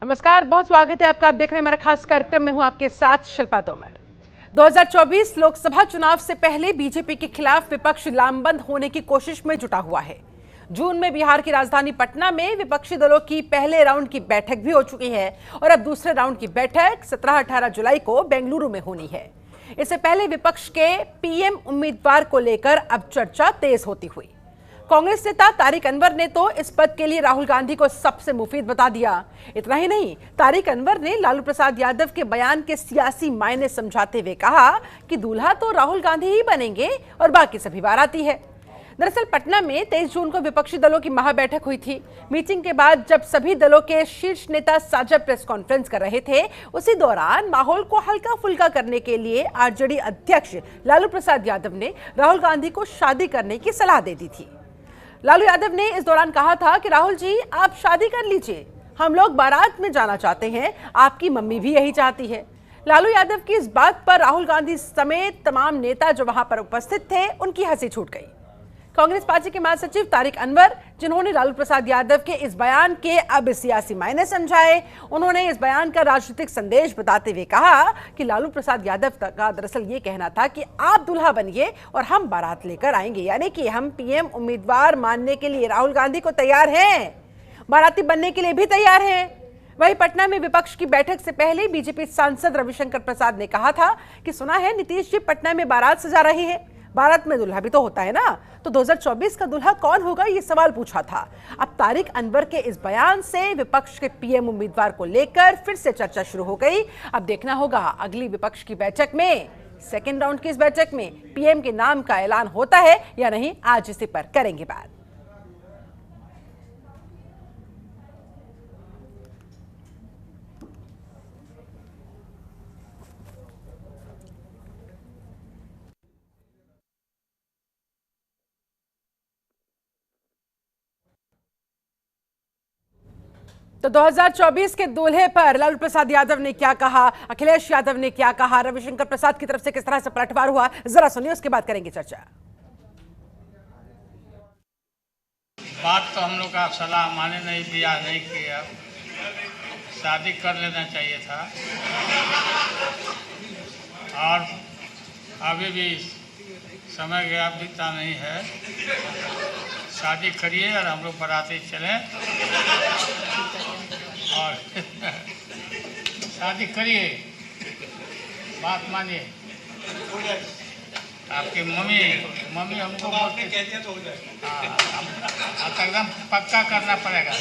नमस्कार, बहुत स्वागत है आपका। आप देख रहे हैं हमारा खास कार्यक्रम। मैं हूं आपके साथ शिल्पा तोमर। 2024 लोकसभा चुनाव से पहले बीजेपी के खिलाफ विपक्ष लामबंद होने की कोशिश में जुटा हुआ है। जून में बिहार की राजधानी पटना में विपक्षी दलों की पहले राउंड की बैठक भी हो चुकी है और अब दूसरे राउंड की बैठक 17-18 जुलाई को बेंगलुरु में होनी है। इससे पहले विपक्ष के पीएम उम्मीदवार को लेकर अब चर्चा तेज होती हुई। कांग्रेस नेता तारिक अनवर ने तो इस पद के लिए राहुल गांधी को सबसे मुफीद बता दिया। इतना ही नहीं, तारिक अनवर ने लालू प्रसाद यादव के बयान के सियासी मायने समझाते हुए कहा कि दूल्हा तो राहुल गांधी ही बनेंगे और बाकी सभी बाराती है। दरअसल पटना में 23 जून को विपक्षी दलों की महाबैठक हुई थी। मीटिंग के बाद जब सभी दलों के शीर्ष नेता साझा प्रेस कॉन्फ्रेंस कर रहे थे, उसी दौरान माहौल को हल्का फुल्का करने के लिए आरजेडी अध्यक्ष लालू प्रसाद यादव ने राहुल गांधी को शादी करने की सलाह दे दी थी। लालू यादव ने इस दौरान कहा था कि राहुल जी, आप शादी कर लीजिए, हम लोग बारात में जाना चाहते हैं, आपकी मम्मी भी यही चाहती है। लालू यादव की इस बात पर राहुल गांधी समेत तमाम नेता जो वहां पर उपस्थित थे, उनकी हंसी छूट गई। कांग्रेस पार्टी के महासचिव तारिक अनवर, जिन्होंने लालू प्रसाद यादव के इस बयान के अब सियासी मायने समझाए, उन्होंने इस बयान का राजनीतिक संदेश बताते हुए कहा कि लालू प्रसाद यादव का दरअसल ये कहना था कि आप दुल्हा बनिए और हम बारात लेकर आएंगे, यानी कि हम पीएम उम्मीदवार मानने के लिए राहुल गांधी को तैयार हैं, बाराती बनने के लिए भी तैयार हैं। वहीं पटना में विपक्ष की बैठक से पहले बीजेपी सांसद रविशंकर प्रसाद ने कहा था कि सुना है नीतीश जी पटना में बारात सजा रहे हैं, बारात में दुल्हा भी तो होता है ना, तो 2024 का दुल्हा कौन होगा, ये सवाल पूछा था। अब तारिक अनवर के इस बयान से विपक्ष के पीएम उम्मीदवार को लेकर फिर से चर्चा शुरू हो गई। अब देखना होगा अगली विपक्ष की बैठक में, सेकेंड राउंड की इस बैठक में पीएम के नाम का ऐलान होता है या नहीं। आज इसी पर करेंगे बात। तो 2024 के दूल्हे पर लालू प्रसाद यादव ने क्या कहा, अखिलेश यादव ने क्या कहा, रविशंकर प्रसाद की तरफ से किस तरह से पलटवार हुआ, जरा सुनिए, उसके बाद करेंगे चर्चा। बात तो हम लोग का सलाह माने नहीं, दिया नहीं किया, शादी कर लेना चाहिए था और अभी भी समय गया बीता नहीं है। शादी करिए और हम लोग बाराती चलें और शादी करिए, बात मानिए। आपकी मम्मी हमको बोलते कहते तो हो जाए, हाँ एकदम पक्का करना पड़ेगा।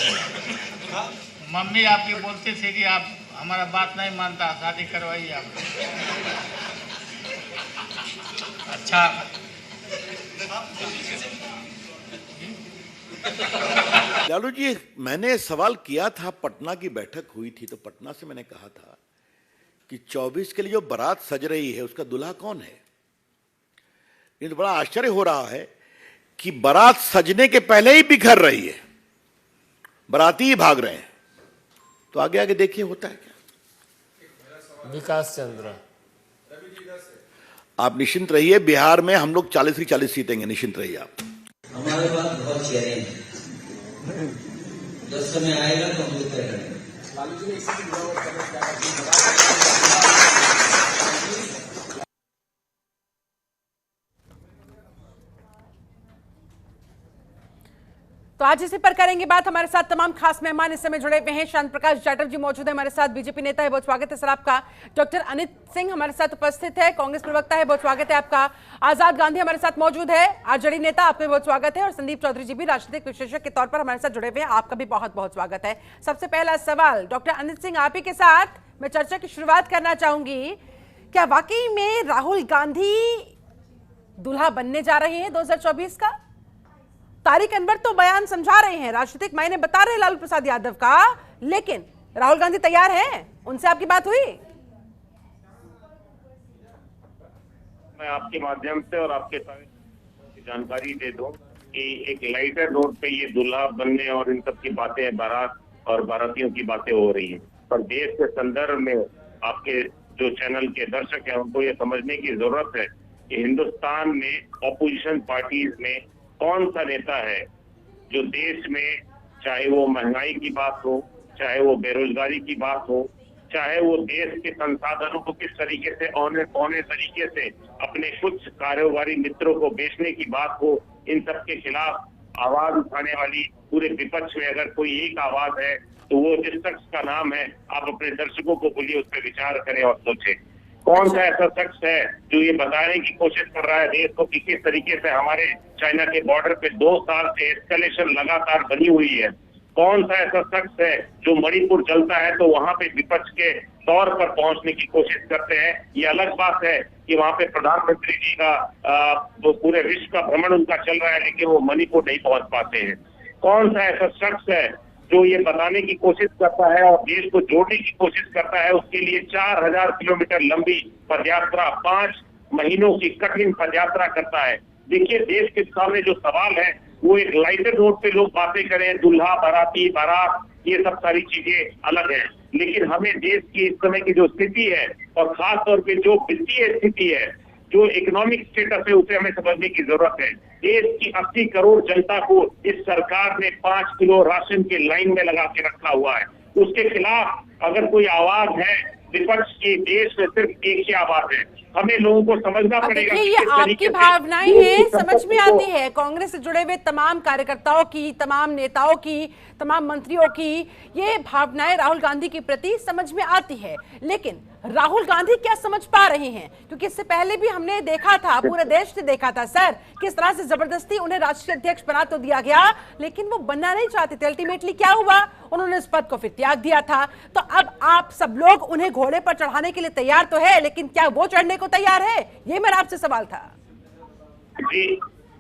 मम्मी आपकी बोलती थी कि आप हमारा बात नहीं मानता, शादी करवाइए आप। अच्छा, लालू जी, मैंने सवाल किया था, पटना की बैठक हुई थी तो पटना से मैंने कहा था कि 24 के लिए जो बारात सज रही है उसका दूल्हा कौन है। ये तो बड़ा आश्चर्य हो रहा है कि बारात सजने के पहले ही बिखर रही है, बाराती ही भाग रहे हैं। तो आगे आगे देखिए होता है क्या। विकास चंद्र, आप निश्चिंत रहिए, बिहार में हम लोग 40 की 40 जीतेंगे, निश्चिंत रहिए आप। हमारे पास बहुत चैलेंज है, जब समय आएगा तो हम लोग तय करेंगे। तो आज इसी पर करेंगे बात। हमारे साथ तमाम खास मेहमान इस समय जुड़े हुए हैं। शांत प्रकाश जाटव जी मौजूद है हमारे साथ, बीजेपी नेता है, बहुत स्वागत है सर आपका। डॉक्टर अनित सिंह हमारे साथ उपस्थित है, कांग्रेस प्रवक्ता है, बहुत स्वागत है आपका। आजाद गांधी हमारे साथ मौजूद है, आरजेडी नेता, आपका बहुत स्वागत है। और संदीप चौधरी जी भी राजनीतिक विशेषज्ञ के तौर पर हमारे साथ जुड़े हुए हैं, आपका भी बहुत बहुत स्वागत है। सबसे पहला सवाल डॉक्टर अनित सिंह, आप ही के साथ मैं चर्चा की शुरुआत करना चाहूंगी। क्या वाकई में राहुल गांधी दूल्हा बनने जा रहे हैं 2024 का? तारिक अनवर तो बयान समझा रहे हैं, राजनीतिक मायने बता रहे हैं लालू प्रसाद यादव का, लेकिन राहुल गांधी तैयार हैं? उनसे आपकी बात हुई? मैं आपके माध्यम से और आपके सारे जानकारी दे दूं कि एक लाइटर नोट पे ये दूल्हा बनने और इन सब की बातें, बारात और बारातियों की बातें हो रही हैं, पर देश के संदर्भ में आपके जो चैनल के दर्शक हैं उनको ये समझने की जरूरत है कि हिंदुस्तान में ऑपोजिशन पार्टीज में कौन सा नेता है जो देश में, चाहे वो महंगाई की बात हो, चाहे वो बेरोजगारी की बात हो, चाहे वो देश के संसाधनों को किस तरीके से औने पौने तरीके से अपने कुछ कारोबारी मित्रों को बेचने की बात हो, इन सब के खिलाफ आवाज उठाने वाली पूरे विपक्ष में अगर कोई एक आवाज है तो वो जिस शख्स का नाम है, आप अपने दर्शकों को बोलिए, उस पर विचार करें और सोचें। कौन सा ऐसा शख्स है जो ये बताने की कोशिश कर रहा है देश को कि किस तरीके से हमारे चाइना के बॉर्डर पे 2 साल से एस्केलेशन लगातार बनी हुई है? कौन सा ऐसा शख्स है जो मणिपुर जलता है तो वहां पे विपक्ष के तौर पर पहुंचने की कोशिश करते हैं? ये अलग बात है कि वहां पे प्रधानमंत्री जी का वो पूरे विश्व का भ्रमण उनका चल रहा है, लेकिन वो मणिपुर नहीं पहुंच पाते हैं। कौन सा ऐसा शख्स है जो ये बताने की कोशिश करता है और देश को जोड़ने की कोशिश करता है, उसके लिए 4000 किलोमीटर लंबी पदयात्रा, 5 महीनों की कठिन पदयात्रा करता है? देखिए, देश के सामने जो सवाल है वो एक लाइटर रोड पे लोग बातें करें, दूल्हा बाराती बारात, ये सब सारी चीजें अलग है, लेकिन हमें देश की इस समय की जो स्थिति है और खास तौर पे जो वित्तीय स्थिति है, जो इकोनॉमिक स्टेटस है, उसे हमें समझने की जरूरत है। देश की 80 करोड़ जनता को इस सरकार ने 5 किलो राशन के लाइन में लगा के रखा हुआ है। उसके खिलाफ अगर कोई आवाज है विपक्ष की, देश में सिर्फ एक ही आवाज है। हमें लोगों को समझना पड़ेगा। ये आपकी भावनाएं हैं, समझ में आती है। कांग्रेस से जुड़े हुए तमाम कार्यकर्ताओं की, तमाम नेताओं की, तमाम मंत्रियों की ये भावनाएं राहुल गांधी के प्रति समझ में आती है, लेकिन राहुल गांधी क्या समझ पा रहे हैं? क्योंकि इससे पहले भी हमने देखा था, पूरे देश ने देखा था सर, किस तरह से जबरदस्ती उन्हें राष्ट्रीय अध्यक्ष बना तो दिया गया, लेकिन वो बनना नहीं चाहते थे। अल्टीमेटली क्या हुआ, उन्होंने इस पद को फिर त्याग दिया था। तो अब आप सब लोग उन्हें घोड़े पर चढ़ाने के लिए तैयार तो है, लेकिन क्या वो चढ़ने को तैयार है? ये मेरा आपसे सवाल था। जी,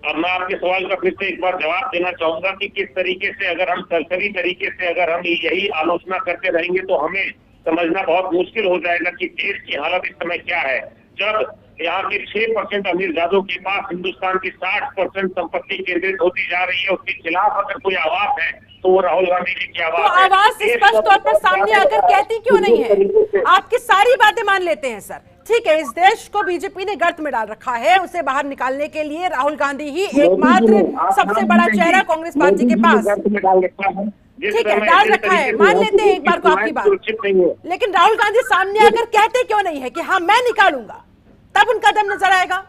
अब मैं आपके सवाल का फिर से एक बार जवाब देना चाहूंगा कि किस तरीके से अगर हम सरसरी तरीके से अगर हम यही आलोचना करते रहेंगे तो हमें समझना बहुत मुश्किल हो जाएगा कि देश की हालत इस समय क्या है। जब यहाँ के 6% अमीरजादों के पास हिंदुस्तान की 60% संपत्ति केंद्रित होती जा रही है, उसके खिलाफ अगर कोई आवाज है तो वो राहुल गांधी जी की आवाज है। आवाज स्पष्ट तौर पर सामने आकर कहती क्यों नहीं है? आपकी सारी बातें मान लेते हैं सर, ठीक है, इस देश को बीजेपी ने गर्त में डाल रखा है, उसे बाहर निकालने के लिए राहुल गांधी ही एकमात्र सबसे बड़ा चेहरा कांग्रेस पार्टी के पास, ठीक है, डाल रखा है, मान लेते हैं एक बार को आपकी बात, लेकिन राहुल गांधी सामने आकर कहते क्यों नहीं है कि हाँ मैं निकालूंगा, तब उनका दम नजर आएगा।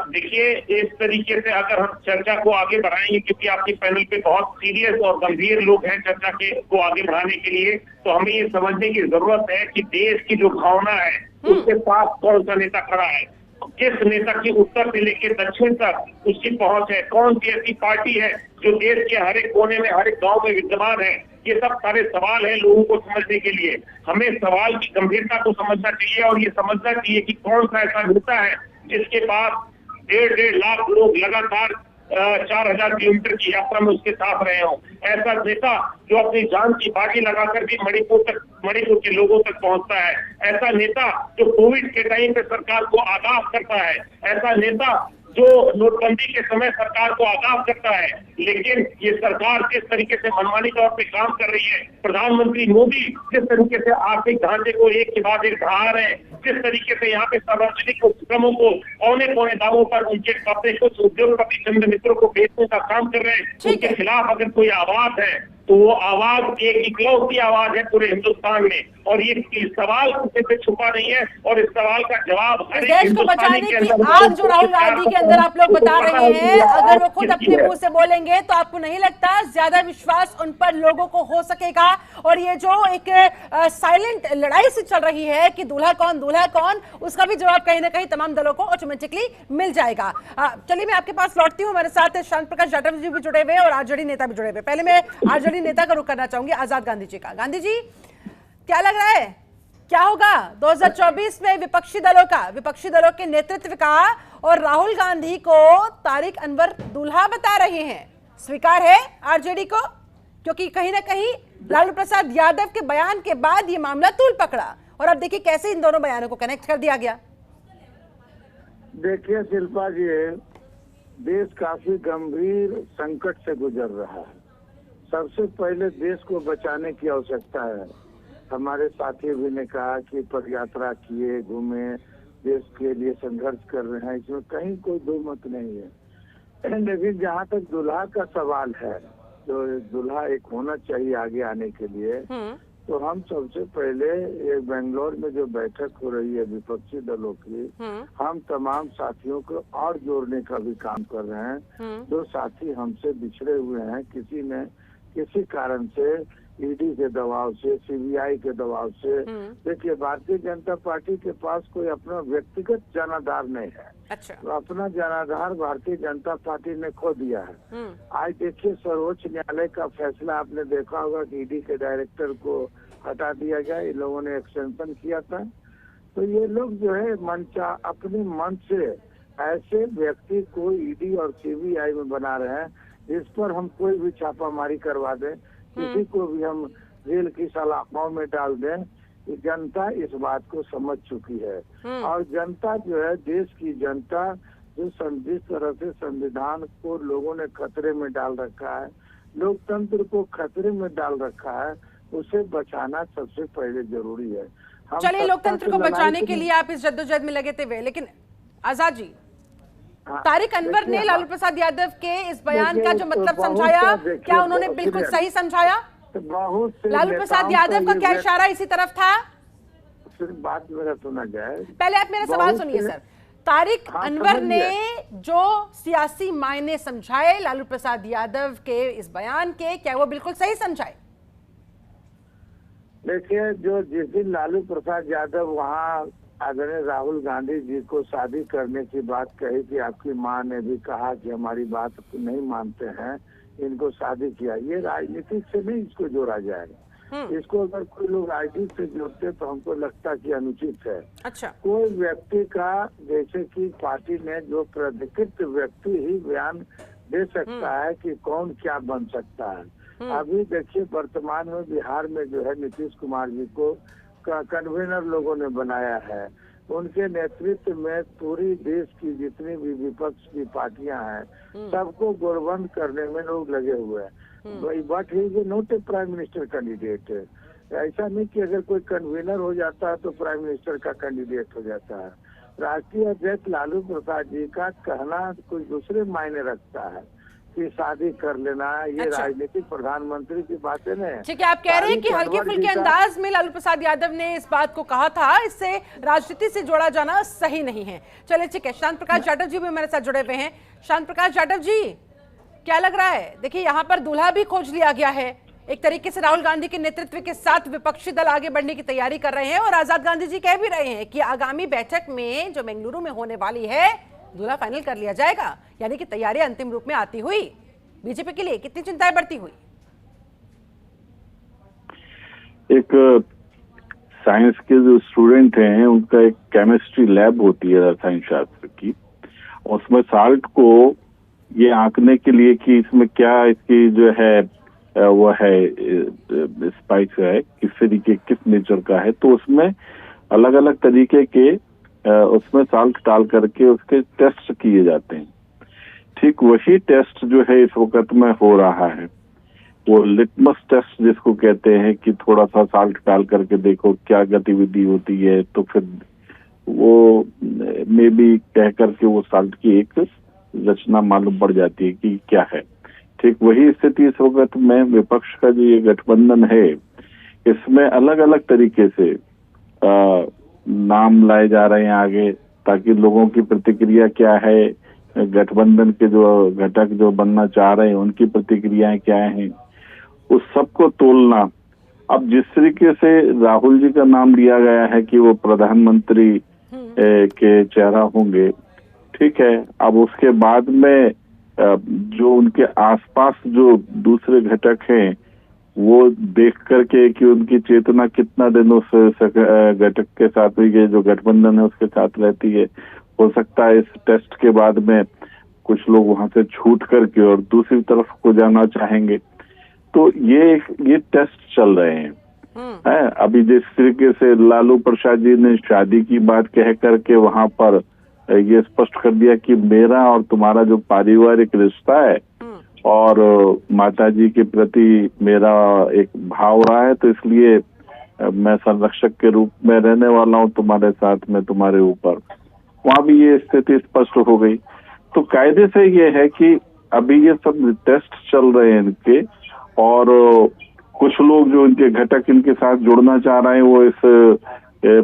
देखिए, इस तरीके से अगर हम चर्चा को आगे बढ़ाएंगे, क्योंकि आपके पैनल पे बहुत सीरियस और गंभीर लोग हैं चर्चा को आगे बढ़ाने के लिए, तो हमें ये समझने की जरूरत है कि देश की जो भावना है उसके पास कौन सा नेता खड़ा है, किस नेता की उत्तर से लेकर दक्षिण तक उसकी पहुंच है, कौन सी ऐसी पार्टी है जो देश के हर एक कोने में, हर एक गांव में विद्यमान है। ये सब सारे सवाल हैं लोगों को समझने के लिए। हमें सवाल की गंभीरता को समझना चाहिए और ये समझना चाहिए कि कौन सा ऐसा नेता है जिसके पास 1.5 लाख लोग लगातार 4000 किलोमीटर की यात्रा में उसके साथ रहे हों। ऐसा नेता जो अपनी जान की बाजी लगाकर भी मणिपुर के लोगों तक पहुंचता है। ऐसा नेता जो कोविड के टाइम पे सरकार को आगाह करता है। ऐसा नेता जो नोटबंदी के समय सरकार को आगाह करता है। लेकिन ये सरकार किस तरीके से मनमानी तौर पे काम कर रही है, प्रधानमंत्री मोदी किस तरीके से आर्थिक ढांचे को एक के बाद एक बढ़ा रहे हैं, किस तरीके से यहाँ पे सार्वजनिक उपक्रमों को औने पौने दामों पर उनके अपने कुछ उद्योगपति चंद मित्रों को बेचने का काम कर रहे हैं, उनके खिलाफ अगर कोई आवाज है तो वो आवाज एक इकलौती आवाज है पूरे हिंदुस्तान में। और ये सवाल किसी से छुपा नहीं है और इस सवाल का जवाब देश को बचाने की आग जो राहुल गांधी के अंदर आप लोग बता रहे हैं, अगर वो खुद अपने मुंह से बोलेंगे तो आपको नहीं लगता ज्यादा विश्वास उन पर लोगों को हो सकेगा? और ये जो एक साइलेंट लड़ाई से चल रही है कि दूल्हा कौन, उसका भी जवाब कहीं ना कहीं तमाम दलों को ऑटोमेटिकली मिल जाएगा। चलिए मैं आपके पास लौटती हूँ, हमारे साथ शांत प्रकाश जाटव जी भी जुड़े हुए और आरजेडी नेता भी जुड़े हुए। पहले मैं आरजेडी नेता का रुख करना चाहूंगी आजाद गांधी जी का। गांधी जी, क्या लग रहा है, क्या होगा 2024 में विपक्षी दलों के नेतृत्व का? और राहुल गांधी को तारिक अनवर दूल्हा बता रहे हैं, स्वीकार है आरजेडी को? क्योंकि कहीं ना कहीं लालू प्रसाद यादव के बयान के बाद ये मामला तूल पकड़ा और अब देखिए कैसे इन दोनों बयानों को कनेक्ट कर दिया गया। देखिए शिल्पा जी, देश काफी गंभीर संकट से गुजर रहा है। सबसे पहले देश को बचाने की आवश्यकता है। हमारे साथी भी ने कहा कि पदयात्रा किए, घूमे, देश के लिए संघर्ष कर रहे हैं, इसमें कहीं कोई दो मत नहीं है। लेकिन जहाँ तक दूल्हा का सवाल है, जो दूल्हा एक होना चाहिए आगे आने के लिए, तो हम सबसे पहले ये बेंगलोर में जो बैठक हो रही है विपक्षी दलों की, हम तमाम साथियों को और जोड़ने का भी काम कर रहे हैं। जो साथी हमसे बिछड़े हुए हैं, किसी ने किसी कारण से, ईडी के दबाव से, सीबीआई के दबाव से, देखिए भारतीय जनता पार्टी के पास कोई अपना व्यक्तिगत जनाधार नहीं है। अच्छा। तो अपना जनाधार भारतीय जनता पार्टी ने खो दिया है। आज देखिए सर्वोच्च न्यायालय का फैसला आपने देखा होगा कि ईडी के डायरेक्टर को हटा दिया गया, इन लोगों ने एक्सटेंशन किया था। तो ये लोग जो है अपने मन से ऐसे व्यक्ति को ईडी और सीबीआई में बना रहे हैं जिस पर हम कोई भी छापामारी करवा दें, किसी को भी हम जेल की सलाखों में डाल दें। जनता इस बात को समझ चुकी है और जनता जो है, देश की जनता जो जिस तरह से संविधान को लोगों ने खतरे में डाल रखा है, लोकतंत्र को खतरे में डाल रखा है, उसे बचाना सबसे पहले जरूरी है। चलिए, लोकतंत्र को बचाने के लिए आप इस जद्दोजहद में लगे थे, लेकिन आजाद जी, तारिक अनवर ने लालू प्रसाद यादव के इस बयान का जो मतलब समझाया, क्या उन्होंने बिल्कुल सही समझाया? लालू प्रसाद यादव का क्या इशारा इसी तरफ था? सिर्फ बात मेरा सुना जाए, पहले आप मेरा सवाल सुनिए सर। तारिक अनवर ने जो सियासी मायने समझाए लालू प्रसाद यादव के इस बयान के, क्या वो बिल्कुल सही समझाए? देखिए, जो जिस दिन लालू प्रसाद यादव वहाँ आदरणीय राहुल गांधी जी को शादी करने की बात कही कि आपकी माँ ने भी कहा कि हमारी बात नहीं मानते हैं, इनको शादी किया, ये राजनीतिक से नहीं इसको जोड़ा जाएगा। इसको अगर कोई लोग राजनीति से जोड़ते तो हमको लगता कि अनुचित है। अच्छा। कोई व्यक्ति का, जैसे कि पार्टी ने जो प्राधिकृत व्यक्ति ही बयान दे सकता है कि कौन क्या बन सकता है। अभी देखिए वर्तमान में बिहार में जो है नीतीश कुमार जी को कन्वेनर लोगों ने बनाया है। उनके नेतृत्व में पूरी देश की जितनी भी विपक्ष की पार्टियां हैं, सबको गोरबंद करने में लोग लगे हुए हैं। But he is not a prime minister candidate. ऐसा नहीं कि अगर कोई कन्वीनर हो जाता है तो प्राइम मिनिस्टर का कैंडिडेट हो जाता है। राष्ट्रीय अध्यक्ष लालू प्रसाद जी का कहना कुछ दूसरे मायने रखता है कि शादी कर लेना, ये अच्छा। राजनीतिक प्रधानमंत्री की बातें नहीं। ठीक है, आप कह रहे हैं कि हल्के फुल्के अंदाज में लालू प्रसाद यादव ने इस बात को कहा था, इससे राजनीति से जोड़ा जाना सही नहीं है। चलिए ठीक है, शांत प्रकाश यादव जी भी मेरे साथ जुड़े हुए हैं। शांत प्रकाश यादव जी, क्या लग रहा है? देखिए, यहाँ पर दूल्हा भी खोज लिया गया है। एक तरीके से राहुल गांधी के नेतृत्व के साथ विपक्षी दल आगे बढ़ने की तैयारी कर रहे हैं और आजाद गांधी जी कह भी रहे हैं कि आगामी बैठक में जो बेंगलुरु में होने वाली है, दूल्हा फाइनल कर लिया जाएगा। यानी कि तैयारियां अंतिम रूप में आती हुई बीजेपी के लिए कितनी चिंताएं बढ़ती हुई? एक साइंस के जो स्टूडेंट हैं, उनका एक केमिस्ट्री लैब होती है रसायन शास्त्र की, उसमें साल्ट को ये आंकने के लिए कि इसमें क्या इसकी जो है वो है स्पाइस है, किस तरीके किस नेचर का है, तो उसमें अलग अलग तरीके के उसमें साल्ट डाल करके उसके टेस्ट किए जाते हैं। ठीक वही टेस्ट जो है इस वक्त में हो रहा है, वो लिटमस टेस्ट जिसको कहते हैं कि थोड़ा सा साल्ट डाल करके देखो क्या गतिविधि होती है, तो फिर वो मे बी कह करके वो साल्ट की एक रचना मालूम पड़ जाती है कि क्या है। ठीक वही स्थिति इस वक्त में विपक्ष का जो ये गठबंधन है, इसमें अलग अलग तरीके से नाम लाए जा रहे हैं आगे, ताकि लोगों की प्रतिक्रिया क्या है, गठबंधन के जो घटक जो बनना चाह रहे हैं उनकी प्रतिक्रियाएं क्या हैं, उस सबको तोलना। अब जिस तरीके से राहुल जी का नाम लिया गया है कि वो प्रधानमंत्री के चेहरा होंगे, ठीक है, अब उसके बाद में जो उनके आसपास जो दूसरे घटक हैं वो देख करके कि उनकी चेतना कितना दिनों से घटक के साथ, ये जो गठबंधन है उसके साथ रहती है, हो सकता है इस टेस्ट के बाद में कुछ लोग वहां से छूट करके और दूसरी तरफ को जाना चाहेंगे। तो ये टेस्ट चल रहे हैं। अभी जिस तरीके से लालू प्रसाद जी ने शादी की बात कह करके वहां पर ये स्पष्ट कर दिया कि मेरा और तुम्हारा जो पारिवारिक रिश्ता है और माता जी के प्रति मेरा एक भाव रहा है, तो इसलिए मैं संरक्षक के रूप में रहने वाला हूँ तुम्हारे साथ में, तुम्हारे ऊपर। वहां भी ये स्थिति स्पष्ट हो गई। तो कायदे से ये है कि अभी ये सब टेस्ट चल रहे हैं इनके, और कुछ लोग जो इनके घटक इनके साथ जुड़ना चाह रहे हैं वो इस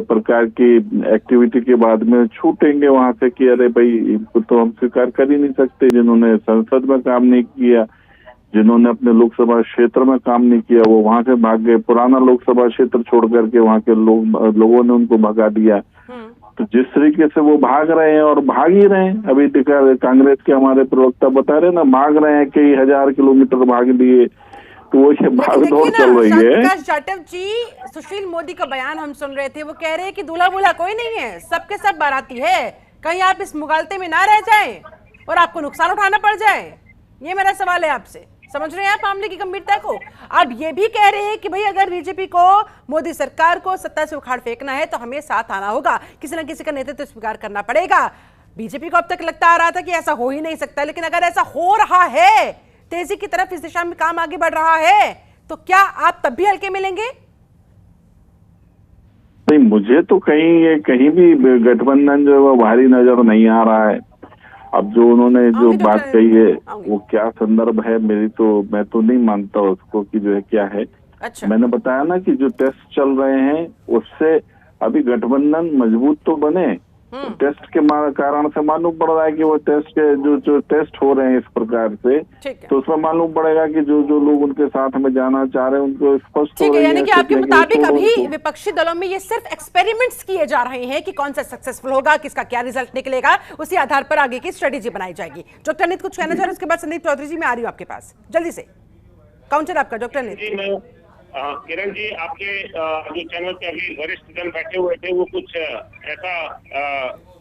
प्रकार की एक्टिविटी के बाद में छूटेंगे वहां से कि अरे भाई इनको तो हम स्वीकार कर ही नहीं सकते, जिन्होंने संसद में काम नहीं किया, जिन्होंने अपने लोकसभा क्षेत्र में काम नहीं किया, वो वहां से भाग गए, पुराना लोकसभा क्षेत्र छोड़ करके वहां के लोगों ने उनको भगा दिया। तो जिस तरीके से वो भाग रहे हैं और भाग ही रहे हैं, अभी कांग्रेस के हमारे प्रवक्ता बता रहे ना, भाग रहे हैं, कई हजार किलोमीटर भाग लिए, तो वो ये भाग दौड़ चल रही है। प्रकाश जाटव जी, सुशील मोदी का बयान हम सुन रहे थे, वो कह रहे हैं कि दूल्हा बुल्हा कोई नहीं है, सबके सब बाराती है, कहीं आप इस मुगालते में ना रह जाएं और आपको नुकसान उठाना पड़ जाए। ये मेरा सवाल है आपसे, समझ रहे हैं आप मामले की गंभीरता को? आप ये भी कह रहे हैं कि भाई अगर बीजेपी को, मोदी सरकार को सत्ता से उखाड़ फेंकना है तो हमें साथ आना होगा, किसी न किसी का नेतृत्व स्वीकार करना पड़ेगा। बीजेपी को अब तक लगता आ रहा था कि ऐसा हो ही नहीं सकता, लेकिन अगर ऐसा हो रहा है, तेजी की तरफ इस दिशा में काम आगे बढ़ रहा है, तो क्या आप तब भी हल्के मिलेंगे? नहीं, मुझे तो कहीं भी गठबंधन जो है वो भारी नजर नहीं आ रहा है। अब जो उन्होंने जो बात कही है वो क्या संदर्भ है, मैं तो नहीं मानता उसको कि जो है क्या है। अच्छा। मैंने बताया ना कि जो टेस्ट चल रहे हैं उससे अभी गठबंधन मजबूत तो बने, टेस्ट के कारण से मालूम पड़ रहा है कि वो टेस्ट के जो टेस्ट हो रहे हैं इस प्रकार से, तो उसमें मालूम पड़ेगा कि जो लोग उनके साथ में जाना चाह रहे हैं उनको स्पष्ट ठीक है। यानी कि आपके मुताबिक अभी विपक्षी दलों में ये सिर्फ एक्सपेरिमेंट्स किए जा रहे हैं कि कौन सा सक्सेसफुल होगा, किसका क्या रिजल्ट निकलेगा, उसी आधार पर आगे की स्ट्रेटेजी बनाई जाएगी। डॉक्टर अनित कुछ कहना चाह रहे हैं, उसके बाद संदीप चौधरी जी मैं आ रही हूँ आपके पास, जल्दी से काउंटर आपका डॉक्टर अनित। किरण जी, आपके जो चैनल पे अभी वरिष्ठ जन बैठे हुए थे वो कुछ ऐसा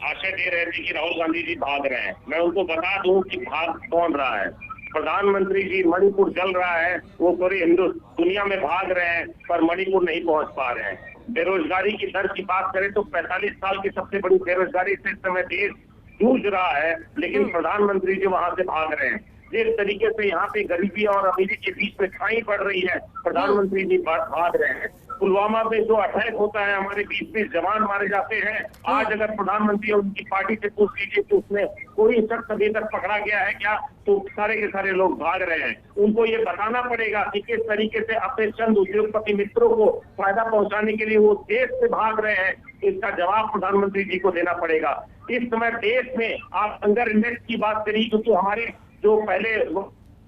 आशय दे रहे थे कि राहुल गांधी जी भाग रहे हैं। मैं उनको बता दूं कि भाग कौन रहा है। प्रधानमंत्री जी, मणिपुर जल रहा है, वो पूरी दुनिया में भाग रहे हैं पर मणिपुर नहीं पहुंच पा रहे हैं। बेरोजगारी की दर की बात करें तो 45 साल की सबसे बड़ी बेरोजगारी से इस समय देश जूझ रहा है, लेकिन प्रधानमंत्री जी वहां से भाग रहे हैं। जिस तरीके से यहाँ पे गरीबी और अमीरी के बीच में खाई पड़ रही है, प्रधानमंत्री जी भाग रहे हैं। पुलवामा में जो अटैक होता है, हमारे 20 जवान मारे जाते हैं। आज अगर प्रधानमंत्री और उनकी पार्टी से पूछ लीजिए कि उसमें कोई शख्स अभी तक पकड़ा गया है क्या, तो सारे के सारे लोग भाग रहे हैं। उनको ये बताना पड़ेगा कि किस तरीके से अपने चंद उद्योगपति मित्रों को फायदा पहुंचाने के लिए वो देश से भाग रहे हैं। इसका जवाब प्रधानमंत्री जी को देना पड़ेगा। इस समय देश में आप हंगर इंडेक्स की बात करिए, क्योंकि हमारे जो पहले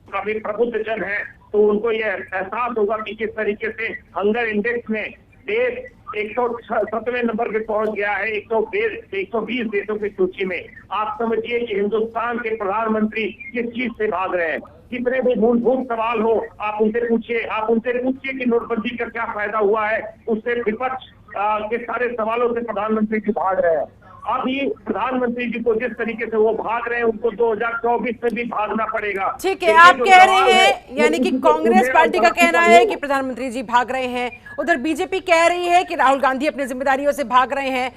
काफी प्रबुद्ध जन है तो उनको यह एहसास होगा कि किस तरीके से हंगर इंडेक्स में देश 107वें नंबर पे पहुंच गया है 120 देशों की सूची में। आप समझिए कि हिंदुस्तान के प्रधानमंत्री किस चीज से भाग रहे हैं। कितने भी मूलभूत सवाल हो आप उनसे पूछिए कि नोटबंदी का क्या फायदा हुआ है, उससे विपक्ष के सारे सवालों से प्रधानमंत्री जी भाग रहे हैं। अभी प्रधानमंत्री जी को जिस तरीके से वो भाग रहे हैं, उनको 2024 में भी भागना पड़ेगा। ठीक है, आप कह रहे हैं, यानी कि कांग्रेस पार्टी का कहना है कि प्रधानमंत्री जी भाग रहे हैं, उधर बीजेपी कह रही है कि राहुल गांधी अपनी जिम्मेदारियों से भाग रहे हैं।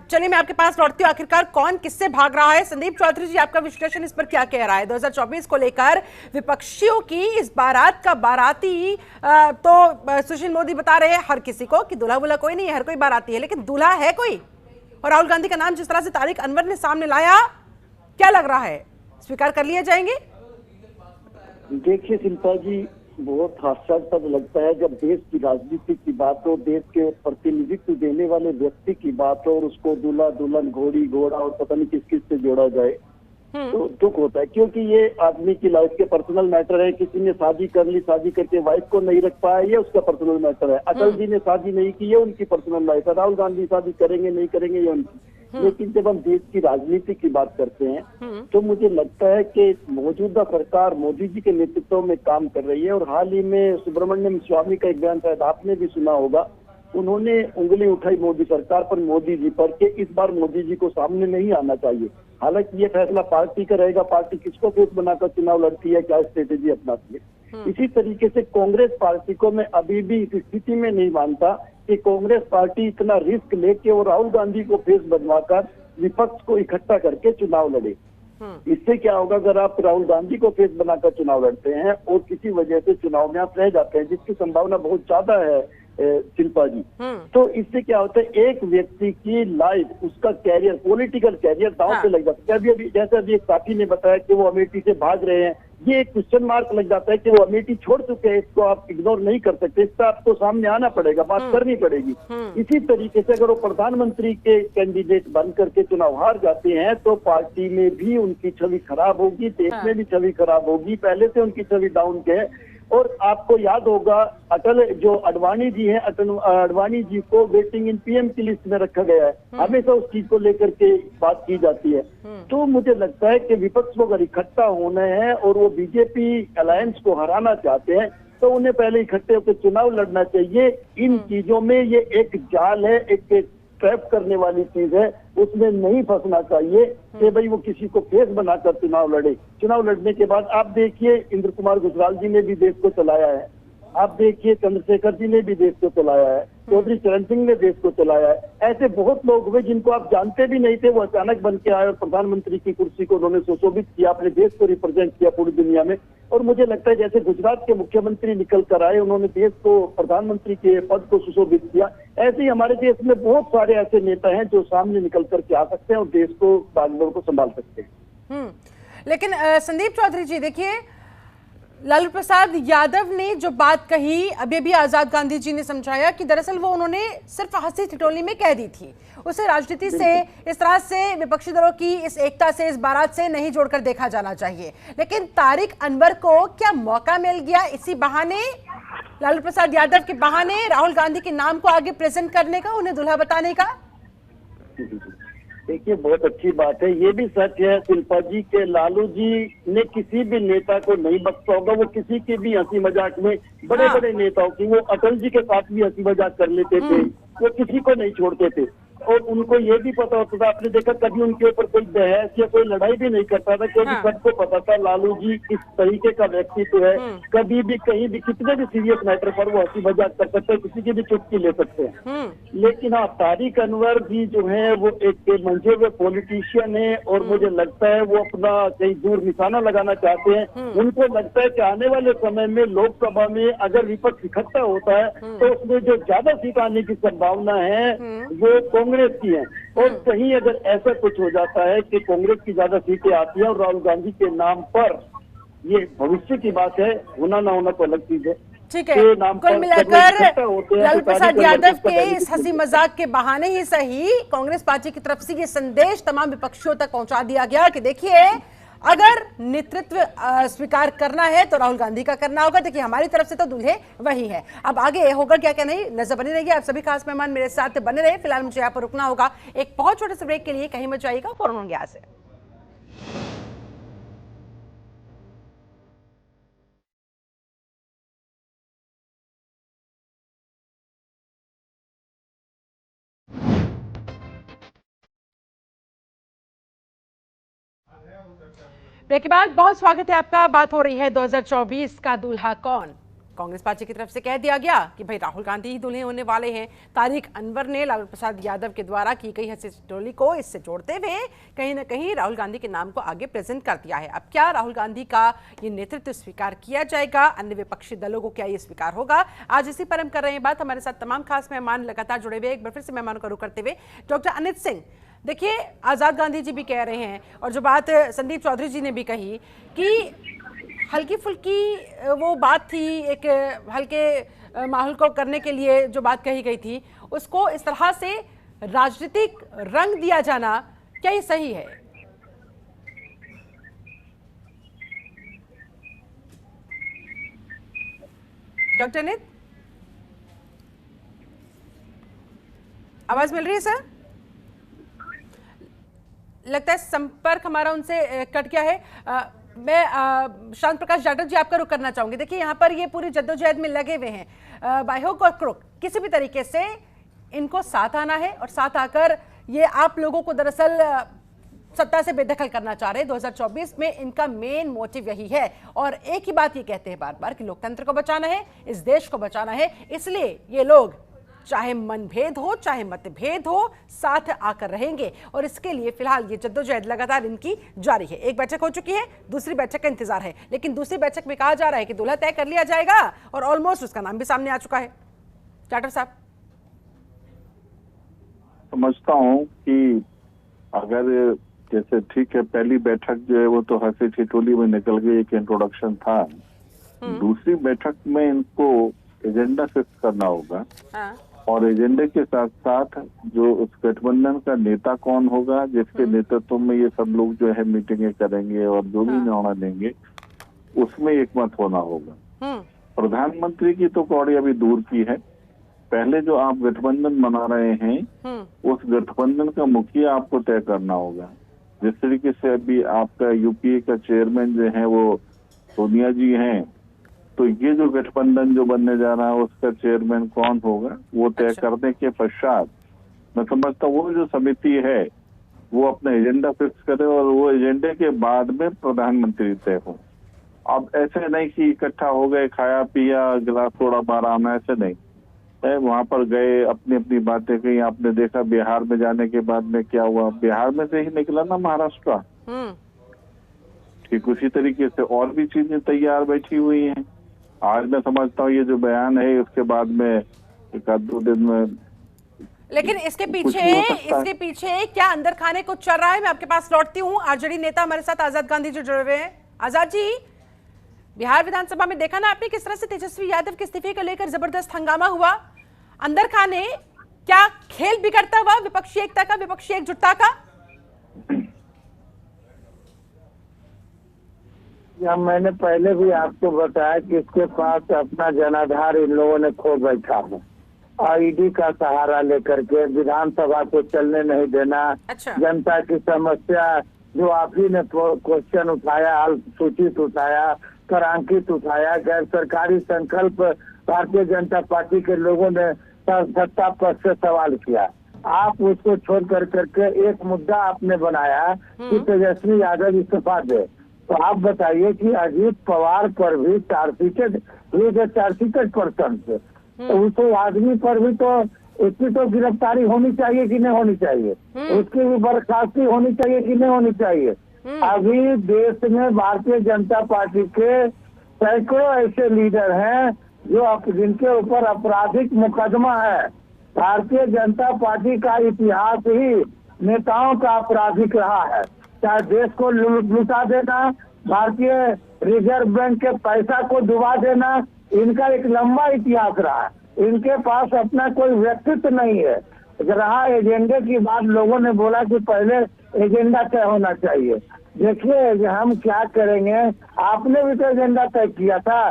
चलिए मैं आपके पास लौटती हूँ, आखिरकार कौन किससे भाग रहा है? संदीप चौधरी जी, आपका विश्लेषण इस पर क्या कह रहा है? 2024 को लेकर विपक्षियों की इस बारात का बाराती, तो सुशील मोदी बता रहे हैं हर किसी को कि दूल्हा बुल्हा कोई नहीं है, हर कोई बाराती है, लेकिन दूल्हा है कोई? और राहुल गांधी का नाम जिस तरह से तारिक अनवर ने सामने लाया, क्या लग रहा है, स्वीकार कर लिए जाएंगे? देखिए शिल्पा जी, बहुत हास्यास्पद लगता है जब देश की राजनीति की बात हो, देश के प्रतिनिधित्व देने वाले व्यक्ति की बात हो और उसको दूल्हा दुल्हन, घोड़ी घोड़ा और पता नहीं किस किस से जोड़ा जाए, तो दुख होता है। क्योंकि ये आदमी की लाइफ के पर्सनल मैटर है। किसी ने शादी कर ली, शादी करके वाइफ को नहीं रख पाया, ये उसका पर्सनल मैटर है। अटल जी ने शादी नहीं की, ये उनकी पर्सनल लाइफ है। राहुल गांधी शादी करेंगे नहीं करेंगे, ये उनकी। लेकिन जब हम देश की राजनीति की बात करते हैं तो मुझे लगता है कि मौजूदा सरकार मोदी जी के नेतृत्व में काम कर रही है। और हाल ही में सुब्रमण्यम स्वामी का एक बयान शायद आपने भी सुना होगा, उन्होंने उंगली उठाई मोदी सरकार पर, मोदी जी पर, कि इस बार मोदी जी को सामने नहीं आना चाहिए। हालांकि ये फैसला पार्टी का रहेगा, पार्टी किसको फेस बनाकर चुनाव लड़ती है, क्या स्ट्रेटेजी अपनाती है। इसी तरीके से कांग्रेस पार्टी को मैं अभी भी इस स्थिति में नहीं मानता कि कांग्रेस पार्टी इतना रिस्क लेके और राहुल गांधी को फेस बनवाकर विपक्ष को इकट्ठा करके चुनाव लड़े। इससे क्या होगा, अगर आप राहुल गांधी को फेस बनाकर चुनाव लड़ते हैं और किसी वजह से चुनाव में आप रह जाते हैं, जिसकी संभावना बहुत ज्यादा है शिल्पा जी। तो इससे क्या होता है, एक व्यक्ति की लाइफ, उसका कैरियर, पॉलिटिकल कैरियर दांव पे लग जाता है। अभी जैसे अभी एक साथी ने बताया कि वो अमेठी से भाग रहे हैं, ये एक क्वेश्चन मार्क लग जाता है कि वो अमेठी छोड़ चुके हैं, इसको आप इग्नोर नहीं कर सकते, इसका आपको सामने आना पड़ेगा, बात करनी पड़ेगी। इसी तरीके से अगर वो प्रधानमंत्री के कैंडिडेट बन करके चुनाव हार जाते हैं तो पार्टी में भी उनकी छवि खराब होगी, देश में भी छवि खराब होगी, पहले से उनकी छवि डाउन है। और आपको याद होगा अटल जो अडवाणी जी हैं, अडवाणी जी को वेटिंग इन पीएम की लिस्ट में रखा गया है, हमेशा उस चीज को लेकर के बात की जाती है। तो मुझे लगता है कि विपक्ष को अगर इकट्ठा होना है और वो बीजेपी अलायंस को हराना चाहते हैं तो उन्हें पहले इकट्ठे होकर चुनाव लड़ना चाहिए। इन चीजों में ये एक जाल है, एक ट्रैप करने वाली चीज है, उसमें नहीं फंसना चाहिए कि भाई वो किसी को फेस बनाकर चुनाव लड़े। चुनाव लड़ने के बाद आप देखिए इंद्र कुमार गुजराल जी ने भी देश को चलाया है, आप देखिए चंद्रशेखर जी ने भी देश को चलाया है, चौधरी चरण सिंह ने देश को चलाया है। ऐसे बहुत लोग हुए जिनको आप जानते भी नहीं थे, वो अचानक बन के आए और प्रधानमंत्री की कुर्सी को उन्होंने सुशोभित किया, अपने देश को रिप्रेजेंट किया पूरी दुनिया में। और मुझे लगता है जैसे गुजरात के मुख्यमंत्री निकल कर आए, उन्होंने देश को प्रधानमंत्री के पद को सुशोभित किया, ऐसे ही हमारे देश में बहुत सारे ऐसे नेता हैं जो सामने निकल करके आ सकते हैं और देश को बागडोर को संभाल सकते हैं। लेकिन संदीप चौधरी जी देखिए, लालू प्रसाद यादव ने जो बात कही, अभी भी आजाद गांधी जी ने समझाया कि दरअसल वो उन्होंने सिर्फ हंसी ठिठोली में कह दी थी, उसे राजनीति से, इस तरह से विपक्षी दलों की इस एकता से, इस बारात से नहीं जोड़कर देखा जाना चाहिए। लेकिन तारिक अनवर को क्या मौका मिल गया इसी बहाने, लालू प्रसाद यादव के बहाने राहुल गांधी के नाम को आगे प्रेजेंट करने का, उन्हें दुल्हा बताने का? देखिए बहुत अच्छी बात है, ये भी सच है शिल्पा जी के लालू जी ने किसी भी नेता को नहीं बख्शा होगा। वो किसी की भी हंसी मजाक में, बड़े बड़े नेताओं की, वो अटल जी के साथ भी हंसी मजाक कर लेते थे, वो किसी को नहीं छोड़ते थे। और उनको ये भी पता होता था, आपने देखा कभी उनके ऊपर कोई बहस या कोई लड़ाई भी नहीं करता था, क्योंकि सबको पता था लालू जी किस तरीके का व्यक्तित्व है, कभी भी कहीं भी कितने भी सीरियस मैटर पर वो हंसी मजाक कर सकते हैं, किसी की भी चुटकी ले सकते हैं। लेकिन हाँ, तारिक अनवर जी जो है वो एक मंजे हुए पॉलिटिशियन है और मुझे लगता है वो अपना कहीं दूर निशाना लगाना चाहते हैं। उनको लगता है कि आने वाले समय में लोकसभा में अगर विपक्ष इकट्ठा होता है तो उसमें जो ज्यादा सीट आने की संभावना है वो कांग्रेस की है। और कहीं अगर ऐसा कुछ हो जाता है कि कांग्रेस की ज्यादा सीटें आती हैं और राहुल गांधी के नाम पर, ये भविष्य की बात है, होना ना होना तो अलग चीज है। ठीक है, कुल मिलाकर लालू प्रसाद यादव के इस हंसी मजाक के बहाने ही सही, कांग्रेस पार्टी की तरफ से ये संदेश तमाम विपक्षियों तक पहुंचा दिया गया कि देखिए, अगर नेतृत्व स्वीकार करना है तो राहुल गांधी का करना होगा। देखिए हमारी तरफ से तो दूल्हे वही है। अब आगे होगा क्या क्या नहीं, नजर बनी रहेगी। आप सभी खास मेहमान मेरे साथ बने रहे। फिलहाल मुझे यहाँ पर रुकना होगा एक बहुत छोटे से ब्रेक के लिए, कहीं मत जाइएगा, फौरन होंगे यहाँ से। ब्रेक के बाद बहुत स्वागत है आपका। बात हो रही है 2024 का दूल्हा कौन। कांग्रेस पार्टी की तरफ से कह दिया गया कि भाई राहुल गांधी ही दूल्हे होने वाले हैं। तारिक अनवर ने लालू प्रसाद यादव के द्वारा की गई हंसी ठिठोली को इससे जोड़ते हुए कहीं ना कहीं राहुल गांधी के नाम को आगे प्रेजेंट कर दिया है। अब क्या राहुल गांधी का ये नेतृत्व स्वीकार किया जाएगा, अन्य विपक्षी दलों को क्या ये स्वीकार होगा, आज इसी पर हम कर रहे हैं बात। हमारे साथ तमाम खास मेहमान लगातार जुड़े हुए। एक बार फिर से मेहमानों का रुख करते हुए डॉक्टर अनित सिंह, देखिए आजाद गांधी जी भी कह रहे हैं और जो बात संदीप चौधरी जी ने भी कही कि हल्की फुल्की वो बात थी, एक हल्के माहौल को करने के लिए जो बात कही गई थी, उसको इस तरह से राजनीतिक रंग दिया जाना, क्या ये सही है? डॉक्टर अनित, आवाज मिल रही है सर? लगता है संपर्क हमारा उनसे कट गया है। मैं शांत प्रकाश जाटव जी आपका रुख करना चाहूंगी। देखिए यहाँ पर ये पूरी जद्दोजहद में लगे हुए हैं, बाय हुक और क्रुक किसी भी तरीके से इनको साथ आना है और साथ आकर ये आप लोगों को दरअसल सत्ता से बेदखल करना चाह रहे हैं। 2024 में इनका मेन मोटिव यही है और एक ही बात ये कहते हैं बार बार कि लोकतंत्र को बचाना है, इस देश को बचाना है। इसलिए ये लोग चाहे मनभेद हो चाहे मतभेद हो साथ आकर रहेंगे और इसके लिए फिलहाल ये जद्दोजहद लगातार इनकी जारी है। एक बैठक हो चुकी है, दूसरी बैठक का इंतजार है, लेकिन दूसरी बैठक में कहा जा रहा है कि दूल्हा तय कर लिया जाएगा और ऑलमोस्ट उसका नाम भी सामने आ चुका है। जाटव साहब? समझता हूँ कि अगर जैसे ठीक है, पहली बैठक जो है वो तो हंसी ठिठोली में निकल गई, एक इंट्रोडक्शन था। दूसरी बैठक में इनको एजेंडा फिक्स करना होगा और एजेंडे के साथ साथ जो उस गठबंधन का नेता कौन होगा, जिसके नेतृत्व में ये सब लोग जो है मीटिंगें करेंगे और जो भी निर्णय लेंगे उसमें एक मत होना होगा। प्रधानमंत्री की तो कौड़ी अभी दूर की है, पहले जो आप गठबंधन बना रहे हैं उस गठबंधन का मुखिया आपको तय करना होगा। जिस तरीके से अभी आपका यूपीए का चेयरमैन जो है वो सोनिया जी हैं, तो ये जो गठबंधन जो बनने जा रहा है उसका चेयरमैन कौन होगा वो तय करने के पश्चात मैं समझता हूँ वो जो समिति है वो अपना एजेंडा फिक्स करे और वो एजेंडे के बाद में प्रधानमंत्री तय हो। अब ऐसे नहीं कि इकट्ठा हो गए, खाया पिया, गिलास थोड़ा बाराम, ऐसे नहीं है। वहां पर गए, अपनी अपनी बातें कही। आपने देखा बिहार में जाने के बाद में क्या हुआ, बिहार में से ही निकला ना महाराष्ट्र। ठीक उसी तरीके से और भी चीजें तैयार बैठी हुई हैं। आज मैं समझता हूँ ये जो बयान है उसके बाद में एक आध दो दिन में, लेकिन इसके पीछे क्या अंदर खाने को चल रहा है? मैं आपके पास लौटती हूँ। आरजेडी नेता हमारे साथ आजाद गांधी जी जुड़े हुए हैं। आजाद जी, बिहार विधानसभा में देखा ना आपने किस तरह से तेजस्वी यादव के इस्तीफे को लेकर जबरदस्त हंगामा हुआ। अंदर खाने क्या खेल बिगड़ता हुआ विपक्षी एकता का, विपक्षी एकजुटता का? या मैंने पहले भी आपको बताया कि इसके पास अपना जनाधार इन लोगों ने खो बैठा है। ईडी का सहारा लेकर के विधानसभा को चलने नहीं देना। अच्छा। जनता की समस्या जो आप ही ने क्वेश्चन उठाया, सूचित उठाया, करांकित उठाया, गैर सरकारी संकल्प भारतीय जनता पार्टी के लोगों ने सत्ता पक्ष से सवाल किया। आप उसको छोड़ करके एक मुद्दा आपने बनाया कि तेजस्वी यादव इस्तीफा दे। तो आप बताइए कि अजीत पवार पर भी चार्ज शीटेड पर्सन थे, तो उस आदमी पर भी तो उसकी तो गिरफ्तारी होनी चाहिए कि नहीं होनी चाहिए? उसकी भी बर्खास्ती होनी चाहिए कि नहीं होनी चाहिए? अभी देश में भारतीय जनता पार्टी के सैकड़ों ऐसे लीडर हैं जो जिनके ऊपर आपराधिक मुकदमा है। भारतीय जनता पार्टी का इतिहास ही नेताओं का आपराधिक रहा है, चाहे देश को लुटा देना, भारतीय रिजर्व बैंक के पैसा को डुबा देना, इनका एक लंबा इतिहास रहा है। इनके पास अपना कोई व्यक्तित्व नहीं है। रहा एजेंडे की बात, लोगों ने बोला कि पहले एजेंडा तय होना चाहिए। देखिए हम क्या करेंगे, आपने भी तो एजेंडा तय किया था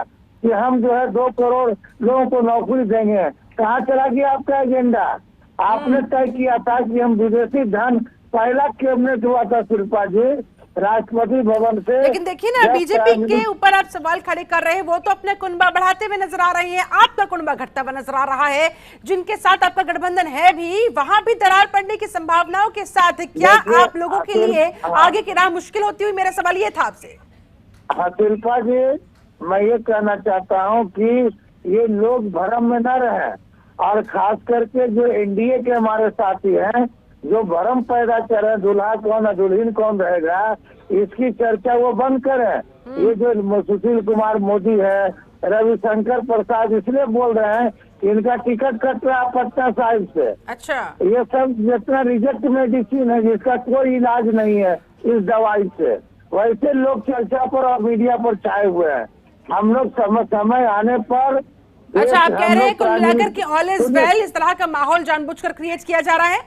कि हम जो है 2 करोड़ लोगों को नौकरी देंगे। कहाँ चला गया आपका एजेंडा? आपने तय किया था कि हम विदेशी धन, पहला कैबिनेट हुआ था शिल्पा जी राष्ट्रपति भवन से। लेकिन देखिए ना, बीजेपी के ऊपर आप सवाल खड़े कर रहे हैं, वो तो अपने कुनबा बढ़ाते हुए नजर आ रही है, आपका कुनबा घटता हुआ नजर आ रहा है। जिनके साथ आपका गठबंधन है भी, वहां भी दरार पड़ने की संभावनाओं के साथ क्या आप लोगों के लिए आगे की राह मुश्किल होती हुई? मेरा सवाल ये था आपसे। हाँ शिल्पा जी, मैं ये कहना चाहता हूँ कि ये लोग भ्रम में न रहे, और खास करके जो एनडीए के हमारे साथी हैं जो भ्रम पैदा कर रहे हैं, दूल्हा कौन है दुल्हन कौन रहेगा, इसकी चर्चा वो बंद करें। ये जो सुशील कुमार मोदी है, रविशंकर प्रसाद इसलिए बोल रहे हैं कि इनका टिकट कट रहा पटना साहिब से। अच्छा। ये सब जितना रिजेक्ट मेडिसिन है जिसका कोई इलाज नहीं है इस दवाई से, वैसे लोग चर्चा पर और मीडिया पर छाए हुए हैं। हम लोग समय आने पर, अच्छा आप कह रहे हैं कुल मिलाकर कि ऑल इज वेल, इस तरह का माहौल जानबूझकर क्रिएट किया जा रहा है?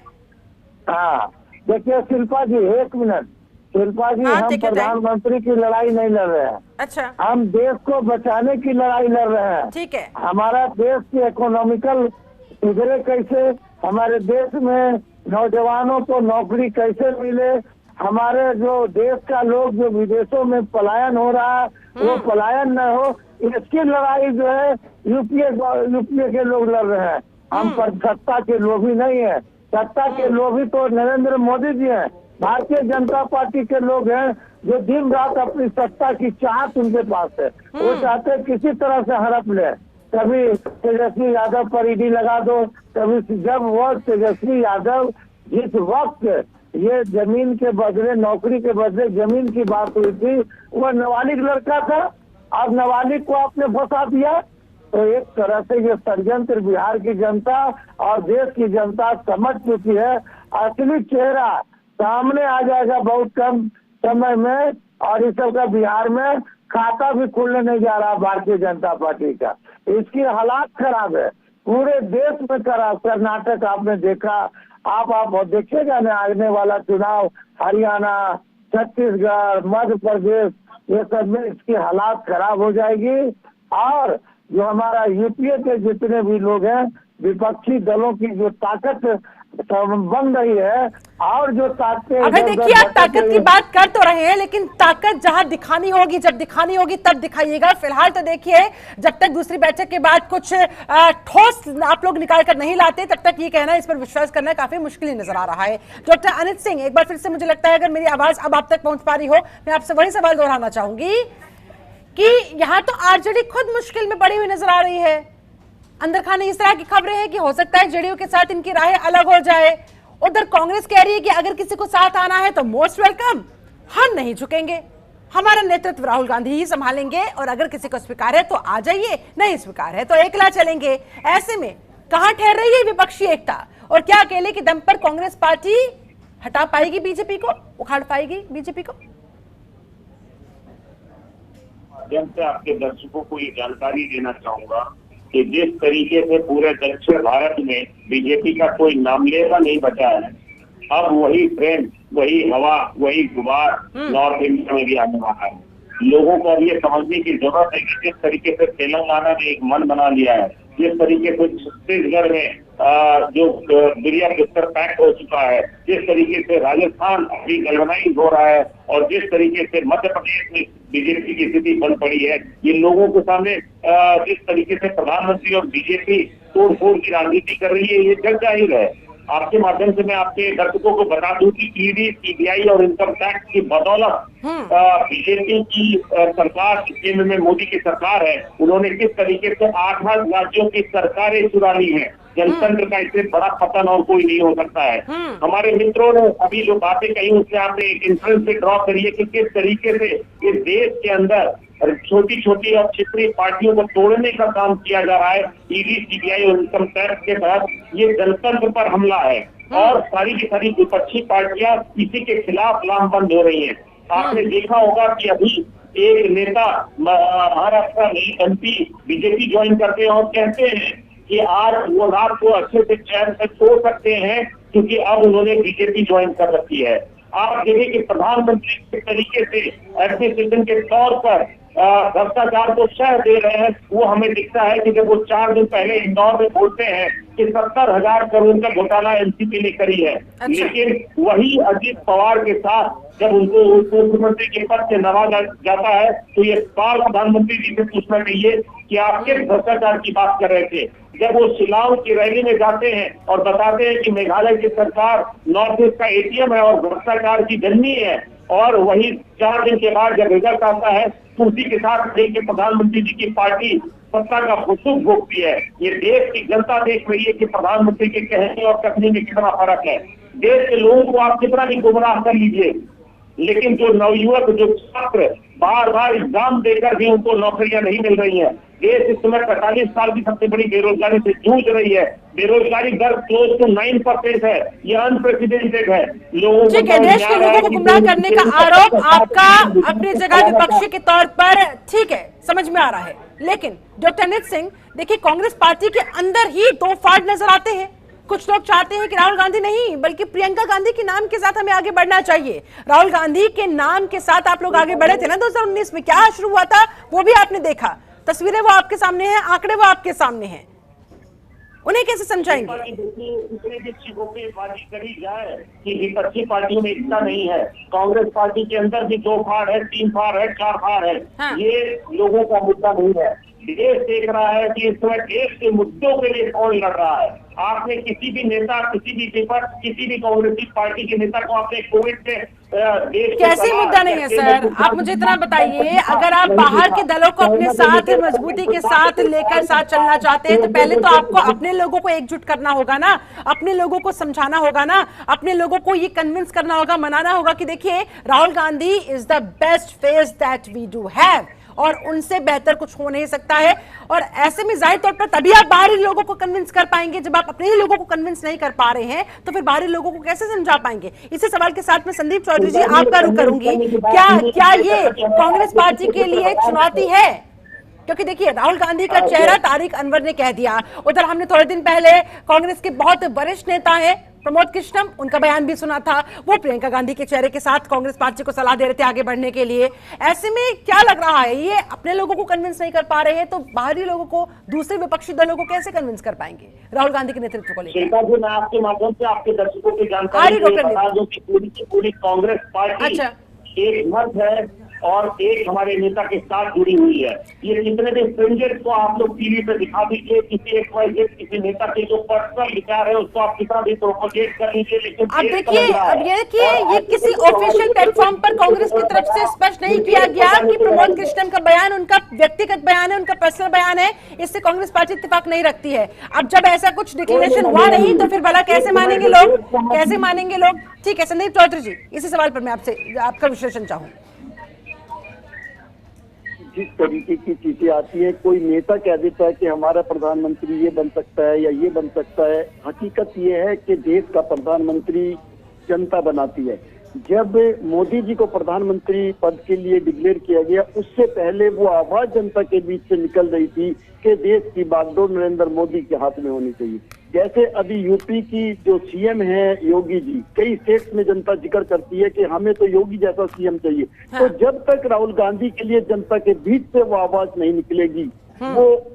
हाँ देखिए शिल्पा जी, एक मिनट शिल्पा जी, हम प्रधानमंत्री की लड़ाई नहीं लड़ रहे हैं। अच्छा। हम देश को बचाने की लड़ाई लड़ रहे हैं। ठीक है। हमारा देश की इकोनॉमिकल सुधरे कैसे, हमारे देश में नौजवानों को नौकरी कैसे मिले, हमारे जो देश का लोग जो विदेशों में पलायन हो रहा है वो पलायन न हो, इसकी लड़ाई जो है यूपीए के लोग लड़ रहे हैं। हम पर सत्ता के लोभी नहीं है। सत्ता के लोभी तो नरेंद्र मोदी जी हैं, भारतीय जनता पार्टी के लोग हैं जो दिन रात अपनी सत्ता की चाहत उनके पास है। वो चाहते हैं किसी तरह से हड़प ले, कभी तेजस्वी यादव पर ईडी लगा दो, कभी जब वो तेजस्वी यादव जिस वक्त ये जमीन के बदले, नौकरी के बदले जमीन की बात हुई थी, वो नाबालिग लड़का था, अब नाबालिग को आपने फंसा दिया। तो एक तरह से ये षड्यंत्र बिहार की जनता और देश की जनता समझ चुकी है। असली चेहरा सामने आ जाएगा बहुत कम समय में, और इस सबका बिहार में खाता भी खुलने नहीं जा रहा भारतीय जनता पार्टी का। इसकी हालात खराब है, पूरे देश में खराब। कर्नाटक आपने देखा, आप देखिएगा ना आने वाला चुनाव, हरियाणा, छत्तीसगढ़, मध्य प्रदेश, ये सब में इसकी हालात खराब हो जाएगी। और जो हमारा यूपीए के जितने भी लोग हैं, विपक्षी दलों की जो ताकत बन रही है, और जो ताकतें अभी देखिए आप ताकत की बात कर तो रहे हैं, लेकिन ताकत जहां दिखानी होगी, जब दिखानी होगी तब दिखाइएगा। फिलहाल तो देखिए जब तक दूसरी बैठक के बाद कुछ ठोस आप लोग निकाल कर नहीं लाते, तब तक ये कहना, इस पर विश्वास करना काफी मुश्किल नजर आ रहा है। डॉक्टर अनित सिंह, एक बार फिर से मुझे लगता है अगर मेरी आवाज अब आप तक पहुंच पा रही हो, मैं आपसे वही सवाल दोहराना चाहूंगी कि यहाँ तो आरजेडी खुद मुश्किल में पड़ी हुई नजर आ रही है। अंदर खाने इस तरह की खबरें हैं कि हो सकता है जेडीयू के साथ इनकी राहें अलग हो जाए। उधर कांग्रेस कह रही है कि अगर किसी को साथ आना है तो मोस्ट वेलकम, हम नहीं झुकेंगे, हमारा नेतृत्व राहुल गांधी ही संभालेंगे, और अगर किसी को स्वीकार है तो आ जाइए, नहीं स्वीकार है तो एकला चलेंगे। ऐसे में कहां ठहर रही है विपक्षी एकता, और क्या अकेले के दम पर कांग्रेस पार्टी हटा पाएगी बीजेपी को, उखाड़ पाएगी बीजेपी को? माध्यम से आपके दर्शकों को ये जानकारी देना चाहूंगा कि जिस तरीके से पूरे दक्षिण भारत में बीजेपी का कोई नामलेवा नहीं बचा है, अब वही ट्रेंड, वही हवा, वही गुबार नॉर्थ इंडिया में भी आने वाला है। लोगों को अब ये समझने की जरूरत है कि जिस तरीके से तेलंगाना ने एक मन बना लिया है, जिस तरीके से छत्तीसगढ़ में जो दुनिया के स्तर पैक हो चुका है, जिस तरीके से राजस्थान अभी गलवनाइज हो रहा है, और जिस तरीके से मध्य प्रदेश में बीजेपी की स्थिति बन पड़ी है, ये लोगों के सामने जिस तरीके से प्रधानमंत्री और बीजेपी तोड़ फोड़ की राजनीति कर रही है, ये जग जाहिर है। आपके माध्यम से मैं आपके दर्शकों को बता दूं कि ईडी, सीबीआई और इनकम टैक्स की बदौलत बीजेपी की सरकार, केंद्र में मोदी की सरकार है, उन्होंने किस तरीके से 8 राज्यों की सरकारें चुरा ली है। जनतंत्र का इससे बड़ा पतन और कोई नहीं हो सकता है। हमारे मित्रों ने अभी जो बातें कही उससे आपने एक इंफ्रेंस से ड्रॉ करिए कि किस तरीके से इस देश के अंदर छोटी छोटी और क्षेत्रीय पार्टियों को तोड़ने का काम किया जा रहा है। ईडी, सीबीआई और इनकम टैक्स के तहत ये जनतंत्र पर हमला है, और सारी की सारी विपक्षी पार्टियां इसी के खिलाफ लामबंद हो रही हैं। आपने देखा होगा कि अभी एक नेता महाराष्ट्र में एमपी बीजेपी ज्वाइन करते हैं और कहते हैं कि आज वो रात को अच्छे से चैन से सो सकते हैं क्योंकि अब उन्होंने बीजेपी ज्वाइन कर रखी है। आप देखिए कि प्रधानमंत्री किस तरीके से एडमिनिस्ट्रेशन के तौर पर भ्रष्टाचार को शह दे रहे हैं, वो हमें दिखता है कि जब वो 4 दिन पहले इंदौर में बोलते हैं कि 70,000 करोड़ का घोटाला एनसीपी ने करी है। लेकिन वही अजीत पवार के साथ जब उनको मुख्यमंत्री के पद से नवाजा जाता है तो ये सवाल प्रधानमंत्री जी से पूछना चाहिए कि आप किस भ्रष्टाचार की बात कर रहे थे। जब वो शिलांग की रैली में जाते हैं और बताते हैं कि मेघालय की सरकार नॉर्थ ईस्ट का एटीएम है और भ्रष्टाचार की जननी है, और वही 4 दिन के बाद जब रिजल्ट आता है तो उसी के साथ देखिए प्रधानमंत्री जी की पार्टी सत्ता का फुसूक भोगती है। ये देश की जनता देख रही है कि प्रधानमंत्री के कहने और करने में कितना फर्क है। देश के लोगों को आप कितना भी गुमराह कर लीजिए, लेकिन जो नवयुवक, जो छात्र बार बार एग्जाम देकर भी उनको नौकरियां नहीं मिल रही हैं। देश इस समय 45 साल की सबसे बड़ी बेरोजगारी से जूझ रही है। बेरोजगारी दर क्लोज टू 9% है, ये अनप्रेसिडेंटेड है। लोगों ठीक है, देश के लोगों को गुमराह करने का आरोप आपका अपनी जगह विपक्षी के तौर पर ठीक है, समझ में आ रहा है। लेकिन डॉक्टर अनित सिंह, देखिए कांग्रेस पार्टी के अंदर ही 2 फाड़ नजर आते हैं। कुछ लोग चाहते हैं कि राहुल गांधी नहीं बल्कि प्रियंका गांधी के नाम के साथ हमें आगे बढ़ना चाहिए। राहुल गांधी के नाम के साथ आप लोग आगे बढ़े थे ना 2019 में, क्या शुरू हुआ था वो भी आपने देखा, तस्वीरें वो आपके सामने हैं, आंकड़े वो आपके सामने हैं, उन्हें कैसे समझाएंगे? इतने भी बाजी करी जाए कि विपक्षी पार्टियों में एकता नहीं है। कांग्रेस पार्टी के अंदर भी 2 फाड़ है, 3 फाड़ है, 4 फाड़ है। हाँ। ये लोगों का मुद्दा नहीं है। देश देख रहा है कि इस समय देश के मुद्दों के लिए कौन लड़ रहा है। आपने किसी भी नेता, किसी भी विपक्ष, किसी भी कांग्रेसी पार्टी के नेता को आपने कोविड में देश कैसे मुद्दा नहीं है सर? आप मुझे इतना बताइए, अगर आप बाहर के दलों को अपने साथ मजबूती के साथ लेकर साथ चलना चाहते हैं तो पहले तो आपको अपने लोगों को एकजुट करना होगा ना, अपने लोगों को समझाना होगा ना, अपने लोगों को ये कन्विंस करना होगा, मनाना होगा कि देखिए Rahul Gandhi is the best face that we do have, और उनसे बेहतर कुछ हो नहीं सकता है। और ऐसे में जाहिर तौर पर तभी आप बाहरी लोगों को कन्विंस कर पाएंगे। जब आप अपने ही लोगों को कन्विंस नहीं कर पा रहे हैं तो फिर बाहरी लोगों को कैसे समझा पाएंगे। इसी सवाल के साथ में संदीप चौधरी जी आपका रुख करूंगी, क्या ये कांग्रेस पार्टी के लिए चुनौती है? क्योंकि देखिए राहुल गांधी का चेहरा तारिक अनवर ने कह दिया। उधर हमने थोड़े दिन पहले कांग्रेस के बहुत वरिष्ठ नेता हैं प्रमोद कृष्णम, उनका बयान भी सुना था। वो प्रियंका गांधी के चेहरे के साथ कांग्रेस पार्टी को सलाह दे रहे थे आगे बढ़ने के लिए। ऐसे में क्या लग रहा है, ये अपने लोगों को कन्विंस नहीं कर पा रहे हैं तो बाहरी लोगों को, दूसरे विपक्षी दलों को कैसे कन्विंस कर पाएंगे राहुल गांधी के नेतृत्व को लेकर? शिल्पा जी, मैं आपके माध्यम से आपके दर्शकों की जानकारी बता दूं कि पूरी की पूरी कांग्रेस पार्टी एक मत है और एक हमारे नेता के साथ जुड़ी हुई है। ये कितने दिन स्ट्रेंजर्स को आप लोग टीवी पे दिखा दीजिए, किसी नेता के जो पर्सनल विचार है उसको आप कितना भी प्रोपोगेट कर लीजिए, लेकिन अब देखिए ये किसी ऑफिशियल प्लेटफॉर्म पर कांग्रेस की तरफ से स्पष्ट नहीं किया गया कि प्रमोद कृष्णम का बयान उनका व्यक्तिगत बयान है, उनका पर्सनल बयान है, इससे कांग्रेस पार्टी इत्तेफाक नहीं रखती है। अब जब ऐसा कुछ डिक्लेरेशन हुआ नहीं तो फिर भला कैसे मानेंगे लोग, कैसे मानेंगे लोग? ठीक है संदीप चौधरी जी, इसी सवाल पर मैं आपसे आपका विश्लेषण चाहूँ। जिस तरीके की चीजें आती है, कोई नेता कह देता है कि हमारा प्रधानमंत्री ये बन सकता है या ये बन सकता है। हकीकत ये है कि देश का प्रधानमंत्री जनता बनाती है। जब मोदी जी को प्रधानमंत्री पद के लिए डिक्लेयर किया गया, उससे पहले वो आवाज जनता के बीच से निकल रही थी कि देश की बागडोर नरेंद्र मोदी के हाथ में होनी चाहिए। जैसे अभी यूपी की जो सीएम है योगी जी, कई स्टेट्स में जनता जिक्र करती है कि हमें तो योगी जैसा सीएम चाहिए। तो जब तक राहुल गांधी के लिए जनता के बीच से वो आवाज नहीं निकलेगी, वो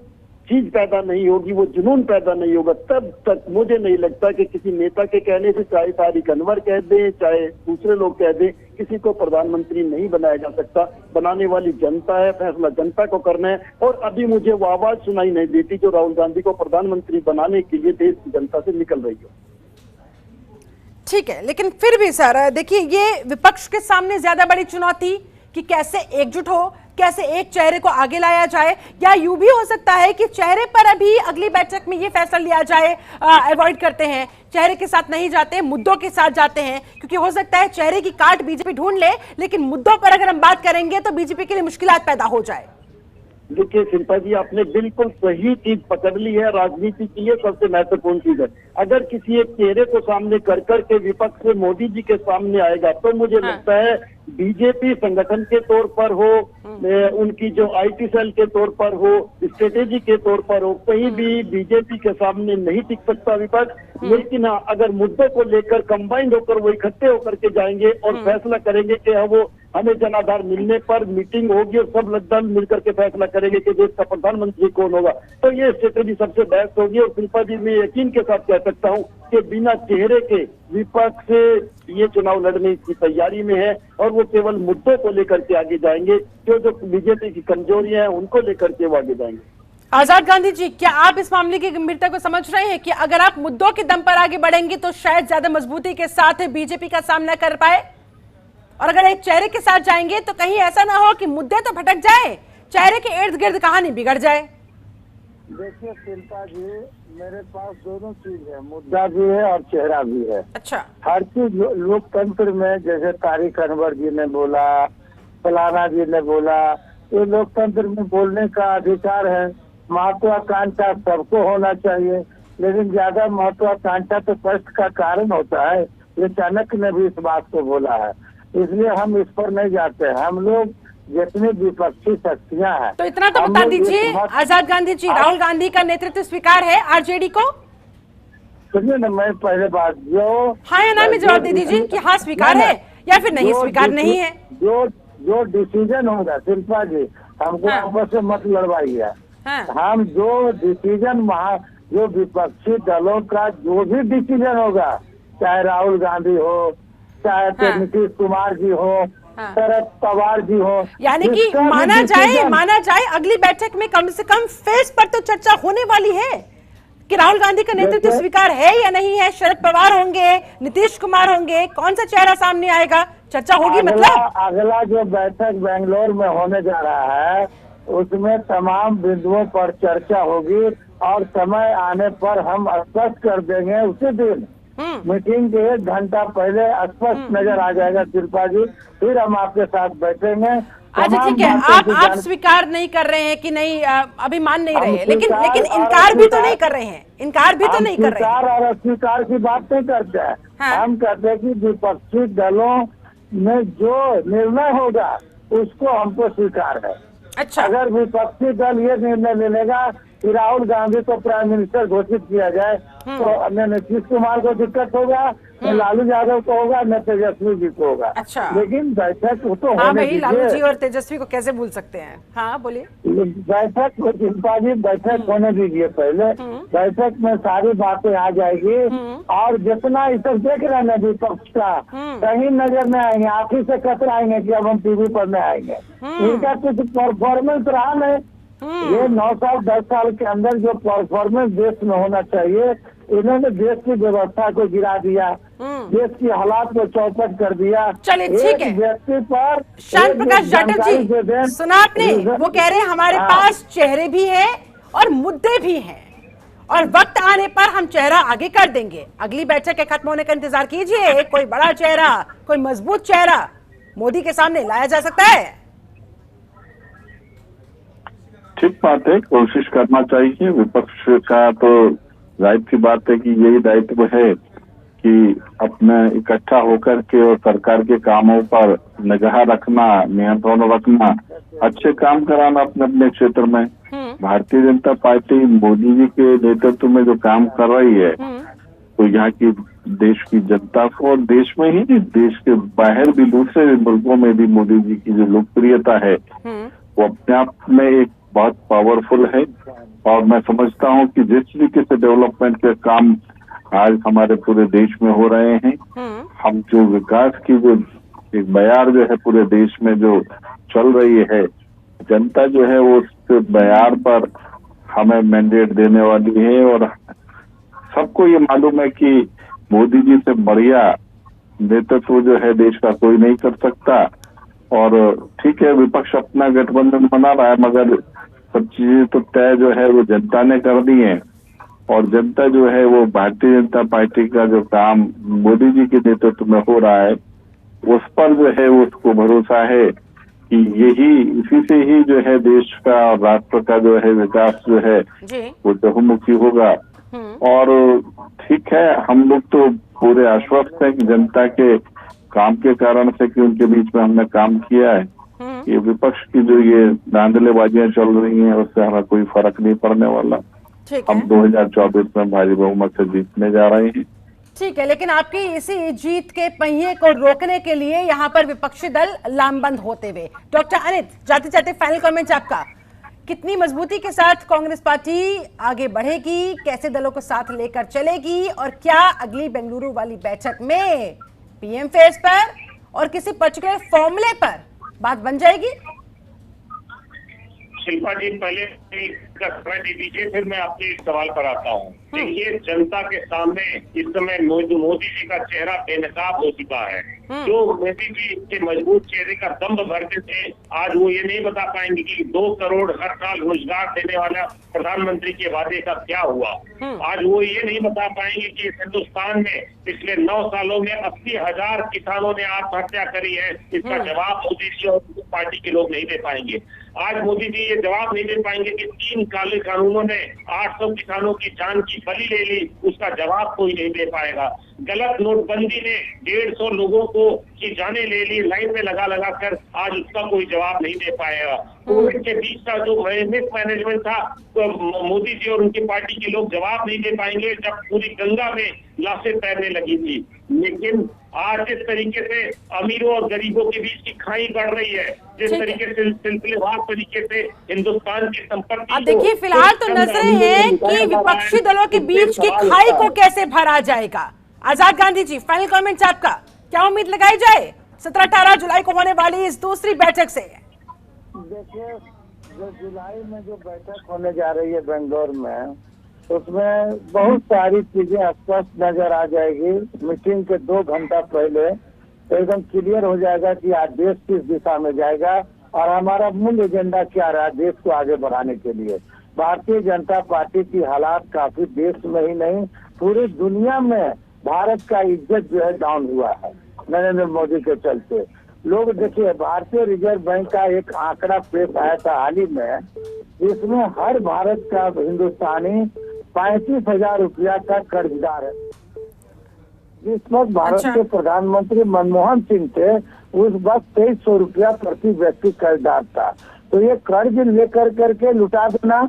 चीज पैदा नहीं होगी, वो जुनून पैदा नहीं होगा, तब तक मुझे नहीं लगता कि किसी नेता के कहने से, चाहे तारिक अनवर कह दे चाहे दूसरे लोग कह दे, किसी को प्रधानमंत्री नहीं बनाया जा सकता। बनाने वाली जनता है, फैसला जनता को करना है। और अभी मुझे वो आवाज सुनाई नहीं देती जो राहुल गांधी को प्रधानमंत्री बनाने के लिए देश की जनता से निकल रही हो। ठीक है, लेकिन फिर भी सर देखिए, ये विपक्ष के सामने ज्यादा बड़ी चुनौती कि कैसे एकजुट हो, कैसे एक चेहरे को आगे लाया जाए, या यूं भी हो सकता है कि चेहरे पर अभी अगली बैठक में ये फैसला लिया जाए, अवॉइड करते हैं, चेहरे के साथ नहीं जाते, मुद्दों के साथ जाते हैं, क्योंकि हो सकता है चेहरे की काट बीजेपी ढूंढ ले, लेकिन मुद्दों पर अगर हम बात करेंगे तो बीजेपी के लिए मुश्किलात पैदा हो जाए। देखिए शिल्पा जी, आपने बिल्कुल सही चीज पकड़ ली है। राजनीति की ये सबसे महत्वपूर्ण चीज है। अगर किसी एक चेहरे को सामने कर करके विपक्ष से मोदी जी के सामने आएगा तो मुझे लगता है बीजेपी संगठन के तौर पर हो, उनकी जो आईटी सेल के तौर पर हो, स्ट्रेटेजी के तौर पर हो, कहीं भी बीजेपी के सामने नहीं टिक सकता विपक्ष। लेकिन अगर मुद्दों को लेकर कंबाइंड होकर वो इकट्ठे होकर के जाएंगे और फैसला करेंगे कि वो हमें जनाधार मिलने पर मीटिंग होगी और सब लोग मिलकर के फैसला करेंगे कि देश का प्रधानमंत्री कौन होगा, तो ये स्ट्रेटेजी सबसे बेस्ट होगी। और शिल्पा जी, मैं यकीन के साथ कह सकता हूँ कि बिना चेहरे के विपक्ष ये चुनाव लड़ने की तैयारी में है और वो केवल मुद्दों को लेकर के आगे जाएंगे। जो बीजेपी की कमजोरियां हैं उनको लेकर के वो आगे जाएंगे। आजाद गांधी जी, क्या आप इस मामले की गंभीरता को समझ रहे हैं कि अगर आप मुद्दों के दम पर आगे बढ़ेंगे तो शायद ज्यादा मजबूती के साथ बीजेपी का सामना कर पाए, और अगर एक चेहरे के साथ जाएंगे तो कहीं ऐसा ना हो कि मुद्दे तो भटक जाए, चेहरे के इर्द गिर्द कहानी बिगड़ जाए? देखिए शिल्पा जी, मेरे पास दोनों चीज है, मुद्दा भी है और चेहरा भी है। अच्छा, हर चीज लोकतंत्र में, जैसे तारिक अनवर जी ने बोला, फलाना जी ने बोला, ये लोकतंत्र में बोलने का अधिकार है। महत्वाकांक्षा सबको होना चाहिए, लेकिन ज्यादा महत्वाकांक्षा तो कष्ट का कारण होता है। ये चाणक्य ने भी इस बात को बोला है, इसलिए हम इस पर नहीं जाते। हम लोग जितनी विपक्षी शक्तियां हैं, तो इतना तो बता दीजिए आजाद गांधी जी, राहुल गांधी का नेतृत्व स्वीकार है आरजेडी को? सुनिए ना, मैं पहले बात जो हाँ या ना में जवाब दे दीजिए कि हाँ स्वीकार है या फिर नहीं स्वीकार नहीं है। जो डिसीजन होगा शिल्पा जी, हमको आपस में मत लड़वाइए। हम जो डिसीजन जो विपक्षी दलों का जो भी डिसीजन होगा, चाहे राहुल गांधी हो, चाहे नीतीश कुमार जी हो, शरद पवार जी हो, यानी कि माना जाए अगली बैठक में कम से कम फेस पर तो चर्चा होने वाली है कि राहुल गांधी का नेतृत्व स्वीकार है या नहीं है। शरद पवार होंगे, नीतीश कुमार होंगे, कौन सा चेहरा सामने आएगा, चर्चा होगी। मतलब अगला जो बैठक बेंगलोर में होने जा रहा है उसमें तमाम बिंदुओं पर चर्चा होगी और समय आने पर हम स्पष्ट कर देंगे। उसी दिन मीटिंग के 1 घंटा पहले स्पष्ट नजर आ जाएगा शिल्पा जी। फिर हम आपके साथ बैठेंगे अच्छा ठीक है, आप स्वीकार नहीं कर रहे हैं कि नहीं, अभी मान नहीं रहे हैं, लेकिन इनकार भी तो नहीं कर रहे हैं, इनकार भी तो नहीं कर रहे हैं। और अस्वीकार की बात नहीं करते हैं। हाँ। हम कहते हैं कि विपक्षी दलों में जो निर्णय होगा उसको हमको स्वीकार है। अच्छा, अगर विपक्षी दल ये निर्णय ले लेगा कि राहुल गांधी को प्राइम मिनिस्टर घोषित किया जाए तो न नीतीश कुमार को दिक्कत होगा, न लालू यादव को होगा, न तेजस्वी जी को होगा। अच्छा। लेकिन बैठक तो हाँ होने भाई, लालू जी दीजिए। और तेजस्वी को कैसे भूल सकते हैं। हाँ बोलिए। बैठक जी बैठक होने दीजिए पहले। बैठक में सारी बातें आ जाएगी और जितना इस सब देख रहे हैं ना विपक्ष का, कहीं नजर नहीं आएंगे, आंखी से कतराएंगे कि अब हम टीवी पर नहीं आएंगे। इनका कुछ परफॉर्मेंस रहा नहीं। ये 9 साल 10 साल के अंदर जो परफॉर्मेंस देश में होना चाहिए, इन्होंने देश की व्यवस्था को गिरा दिया, देश की हालात को चौपट कर दिया। चलिए ठीक है, व्यक्ति पर श्याम प्रकाश जाटव जी, सुना आपने, वो कह रहे हैं हमारे पास चेहरे भी हैं और मुद्दे भी हैं और वक्त आने पर हम चेहरा आगे कर देंगे। अगली बैठक के खत्म होने का इंतजार कीजिए, कोई बड़ा चेहरा, कोई मजबूत चेहरा मोदी के सामने लाया जा सकता है। ठीक बात है, कोशिश करना चाहिए। विपक्ष का तो जाहिर सी बात है कि यही दायित्व है कि अपने इकट्ठा होकर के और सरकार के कामों पर निगाह रखना, नियंत्रण रखना, अच्छे काम कराना अपने अपने क्षेत्र में। भारतीय जनता पार्टी मोदी जी के नेतृत्व में जो काम कर रही है, तो यहाँ की देश की जनता को, और देश में ही नहीं, देश के बाहर भी, दूसरे मुल्कों में भी मोदी जी की जो लोकप्रियता है वो अपने आप में एक बहुत पावरफुल है। और मैं समझता हूँ कि जिस तरीके से डेवलपमेंट के काम आज हमारे पूरे देश में हो रहे हैं, हम जो विकास की जो एक बयार जो है पूरे देश में जो चल रही है, जनता जो है वो उस बयार पर हमें मैंडेट देने वाली है। और सबको ये मालूम है कि मोदी जी से बढ़िया नेतृत्व जो है देश का कोई नहीं कर सकता। और ठीक है, विपक्ष अपना गठबंधन बना रहा है, मगर सब चीजें तो तय जो है वो जनता ने कर दी है। और जनता जो है वो भारतीय जनता पार्टी का जो काम मोदी जी के नेतृत्व में हो रहा है, उस पर जो है उसको भरोसा है कि यही, इसी से ही जो है देश का और राष्ट्र का जो है विकास जो है वो बहुमुखी होगा। और ठीक है, हम लोग तो पूरे आश्वस्त हैं कि जनता के काम के कारण से कि उनके बीच में हमने काम किया है। ये विपक्ष की जो ये धांधलेबाजियां चल रही हैं उससे हमें कोई फर्क नहीं पड़ने वाला। हम 2024 में भारी बहुमत से जीतने जा रहे हैं। ठीक है, लेकिन आपकी इसी जीत के पहिए को रोकने के लिए यहाँ पर विपक्षी दल लामबंद होते हुए, डॉक्टर अनित, जाते जाते फाइनल कमेंट आपका, कितनी मजबूती के साथ कांग्रेस पार्टी आगे बढ़ेगी, कैसे दलों को साथ लेकर चलेगी, और क्या अगली बेंगलुरु वाली बैठक में पीएम फेस पर और किसी पर्टिकुलर फॉर्मूले पर बात बन जाएगी? शिल्पा जी, पहले समय दे दीजिए, फिर मैं आपके इस सवाल पर आता हूँ। देखिए, जनता के सामने इस समय मोदी जी का चेहरा बेनकाब हो चुका है। जो मोदी जी के मजबूत चेहरे का दम्भ भरते थे, आज वो ये नहीं बता पाएंगे कि 2 करोड़ हर साल रोजगार देने वाला प्रधानमंत्री के वादे का क्या हुआ। आज वो ये नहीं बता पाएंगे कि इस हिंदुस्तान में पिछले 9 सालों में 80,000 किसानों ने आत्महत्या करी है। इसका जवाब मोदी जी और पार्टी के लोग नहीं दे पाएंगे। आज मोदी जी ये जवाब नहीं दे पाएंगे कि 3 काले कानूनों ने 800 किसानों की जान की बलि ले ली, उसका जवाब कोई नहीं दे पाएगा। गलत नोटबंदी ने 150 लोगों को की जाने ले ली, लाइन में लगा लगा कर, आज उसका कोई जवाब नहीं दे पाएगा। कोविड के बीच का जो मिसमैनेजमेंट था, तो मोदी जी और उनकी पार्टी के लोग जवाब नहीं दे पाएंगे जब पूरी गंगा में लाशें तैरने लगी थी। लेकिन आज जिस तरीके से अमीरों और गरीबों के बीच की खाई बढ़ रही है, जिस तरीके से सिलसिलेवार तरीके से हिंदुस्तान की संपत्ति, अब देखिए फिलहाल तो नजरें हैं कि विपक्षी दलों के बीच की खाई को कैसे भरा जाएगा। आजाद गांधी जी, फाइनल कमेंट्स आपका, क्या उम्मीद लगाई जाए 17-18 जुलाई को होने वाली इस दूसरी बैठक से? देखिए, जो जुलाई में जो बैठक होने जा रही है बेंगलोर में, उसमें बहुत सारी चीजें स्पष्ट नजर आ जाएगी। मीटिंग के 2 घंटा पहले एकदम क्लियर हो जाएगा कि आज देश किस दिशा में जाएगा और हमारा मूल एजेंडा क्या रहा देश को आगे बढ़ाने के लिए। भारतीय जनता पार्टी की हालात काफी देश में ही नहीं पूरी दुनिया में, भारत का इज्जत जो है डाउन हुआ है नरेंद्र मोदी के चलते। लोग देखिए, भारतीय रिजर्व बैंक का एक आंकड़ा पेश आया था हाल ही में, जिसमें हर भारत का हिंदुस्तानी 35,000 रुपया का कर्जदार है। जिस वक्त भारत के प्रधानमंत्री मनमोहन सिंह थे, उस वक्त 2300 रुपया प्रति व्यक्ति कर्जदार था। तो ये कर्ज लेकर करके लुटा देना,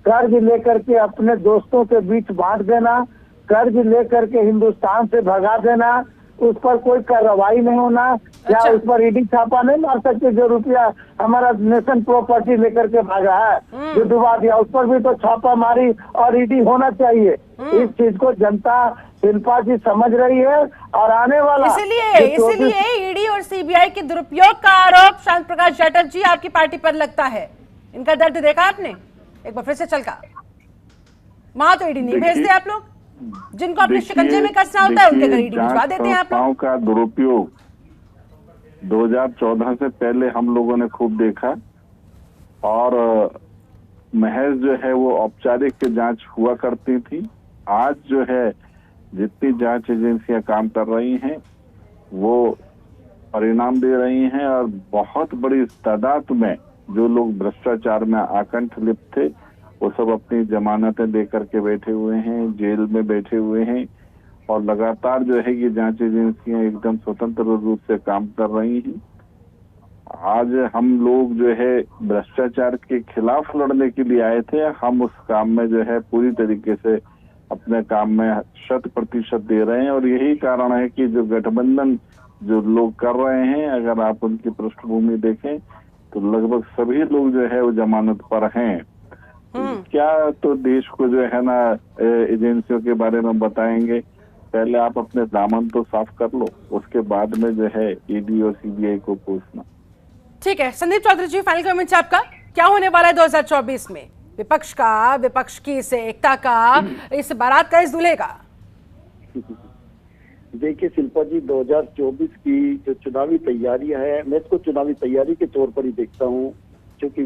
कर्ज लेकर के अपने दोस्तों के बीच बांट देना, कर्ज लेकर के हिंदुस्तान से भगा देना, उस पर कोई कार्रवाई नहीं होना, क्या उस पर ईडी छापा नहीं मार सकते? जो रुपया हमारा नेशन प्रॉपर्टी लेकर के भागा है, जो डुबा दिया, उस पर भी तो छापा मारी और ईडी होना चाहिए। इस चीज को जनता शिल्पा जी समझ रही है और आने वाला इसीलिए ईडी और सीबीआई के दुरुपयोग का आरोप श्याम प्रकाश चटर्जी आपकी पार्टी पर लगता है। इनका दर्द देखा आपने? एक बार फिर से चलका, वहां तो ईडी नहीं भेजते आप लोग, जिनको अपने शिकंजे में कसना होता है उनके घर ईडी भिजवा देते हैं आप लोग। का दुरुपयोग 2014 से पहले हम लोगों ने खूब देखा, और महज जो है वो औपचारिक जांच हुआ करती थी। आज जो है जितनी जांच एजेंसियां काम कर रही हैं वो परिणाम दे रही हैं, और बहुत बड़ी तादाद में जो लोग भ्रष्टाचार में आकंठ लिप्त थे वो सब अपनी जमानतें दे करके बैठे हुए हैं, जेल में बैठे हुए हैं, और लगातार जो है ये जांच एजेंसियां एकदम स्वतंत्र रूप से काम कर रही हैं। आज हम लोग जो है भ्रष्टाचार के खिलाफ लड़ने के लिए आए थे, हम उस काम में जो है पूरी तरीके से अपने काम में 100% दे रहे हैं, और यही कारण है कि जो गठबंधन जो लोग कर रहे हैं, अगर आप उनकी पृष्ठभूमि देखें तो लगभग सभी लोग जो है वो जमानत पर हैं। क्या तो देश को जो है ना एजेंसियों के बारे में बताएंगे? पहले आप अपने दामन तो साफ कर लो, उसके बाद में जो है ईडी और सीबीआई को पूछना। ठीक है संदीप चौधरी जी, फाइनल कमेंट आपका क्या होने वाला है 2024 में? विपक्ष का, विपक्ष की इस एकता का, इस बारात का, इस दूल्हे का? देखिए शिल्पा जी, 2024 की जो चुनावी तैयारियां है, मैं इसको चुनावी तैयारी के तौर पर ही देखता हूँ, क्योंकि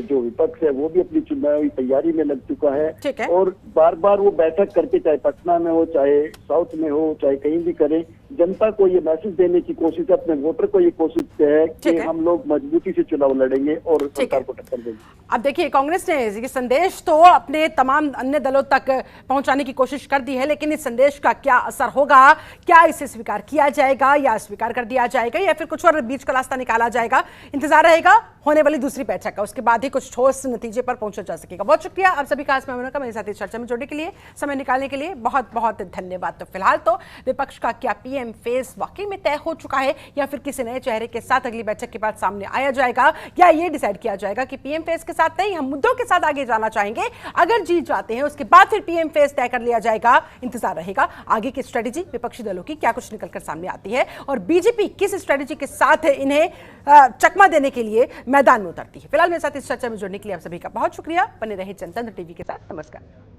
जो विपक्ष है वो भी अपनी चुनावी तैयारी में लग चुका है, और बार बार वो बैठक करके, चाहे पटना में हो, चाहे साउथ में हो, चाहे कहीं भी करे, जनता को ये मैसेज देने की कोशिश है, अपने वोटर को ये कोशिश है कि हम लोग मजबूती से चुनाव लड़ेंगे और सरकार को टक्कर देंगे। अब देखिए कांग्रेस ने ये संदेश तो अपने तमाम अन्य दलों तक पहुंचाने की कोशिश कर दी है, लेकिन इस संदेश का क्या असर होगा? क्या इसे स्वीकार किया जाएगा या अस्वीकार कर दिया जाएगा, या फिर कुछ और बीच का रास्ता निकाला जाएगा? इंतजार रहेगा होने वाली दूसरी बैठक का, उसके बाद ही कुछ ठोस नतीजे पर पहुंचा जा सकेगा। बहुत शुक्रिया आप सभी खास मेहमानों का मेरे साथ इस चर्चा में जुड़ने के लिए, समय निकालने के लिए बहुत बहुत धन्यवाद। तो फिलहाल तो विपक्ष का क्या पीएम फेस वाकई में तय हो चुका है, या फिर किसी नए चेहरे के साथ अगली बैठक के बाद सामने आया जाएगा, या ये डिसाइड किया जाएगा कि पीएम फेस के साथ नहीं, हम मुद्दों के साथ आगे जाना चाहेंगे, अगर जीत जाते हैं उसके बाद फिर पीएम फेस तय कर लिया जाएगा। इंतजार रहेगा आगे की स्ट्रेटेजी विपक्षी दलों की क्या कुछ निकलकर सामने आती है, और बीजेपी किस स्ट्रेटेजी के साथ इन्हें चकमा देने के लिए मैदान में उतरती है। फिलहाल मेरे साथ इस चर्चा में जुड़ने के लिए आप सभी का बहुत शुक्रिया। बने रहे जनतंत्र टीवी के साथ। नमस्कार।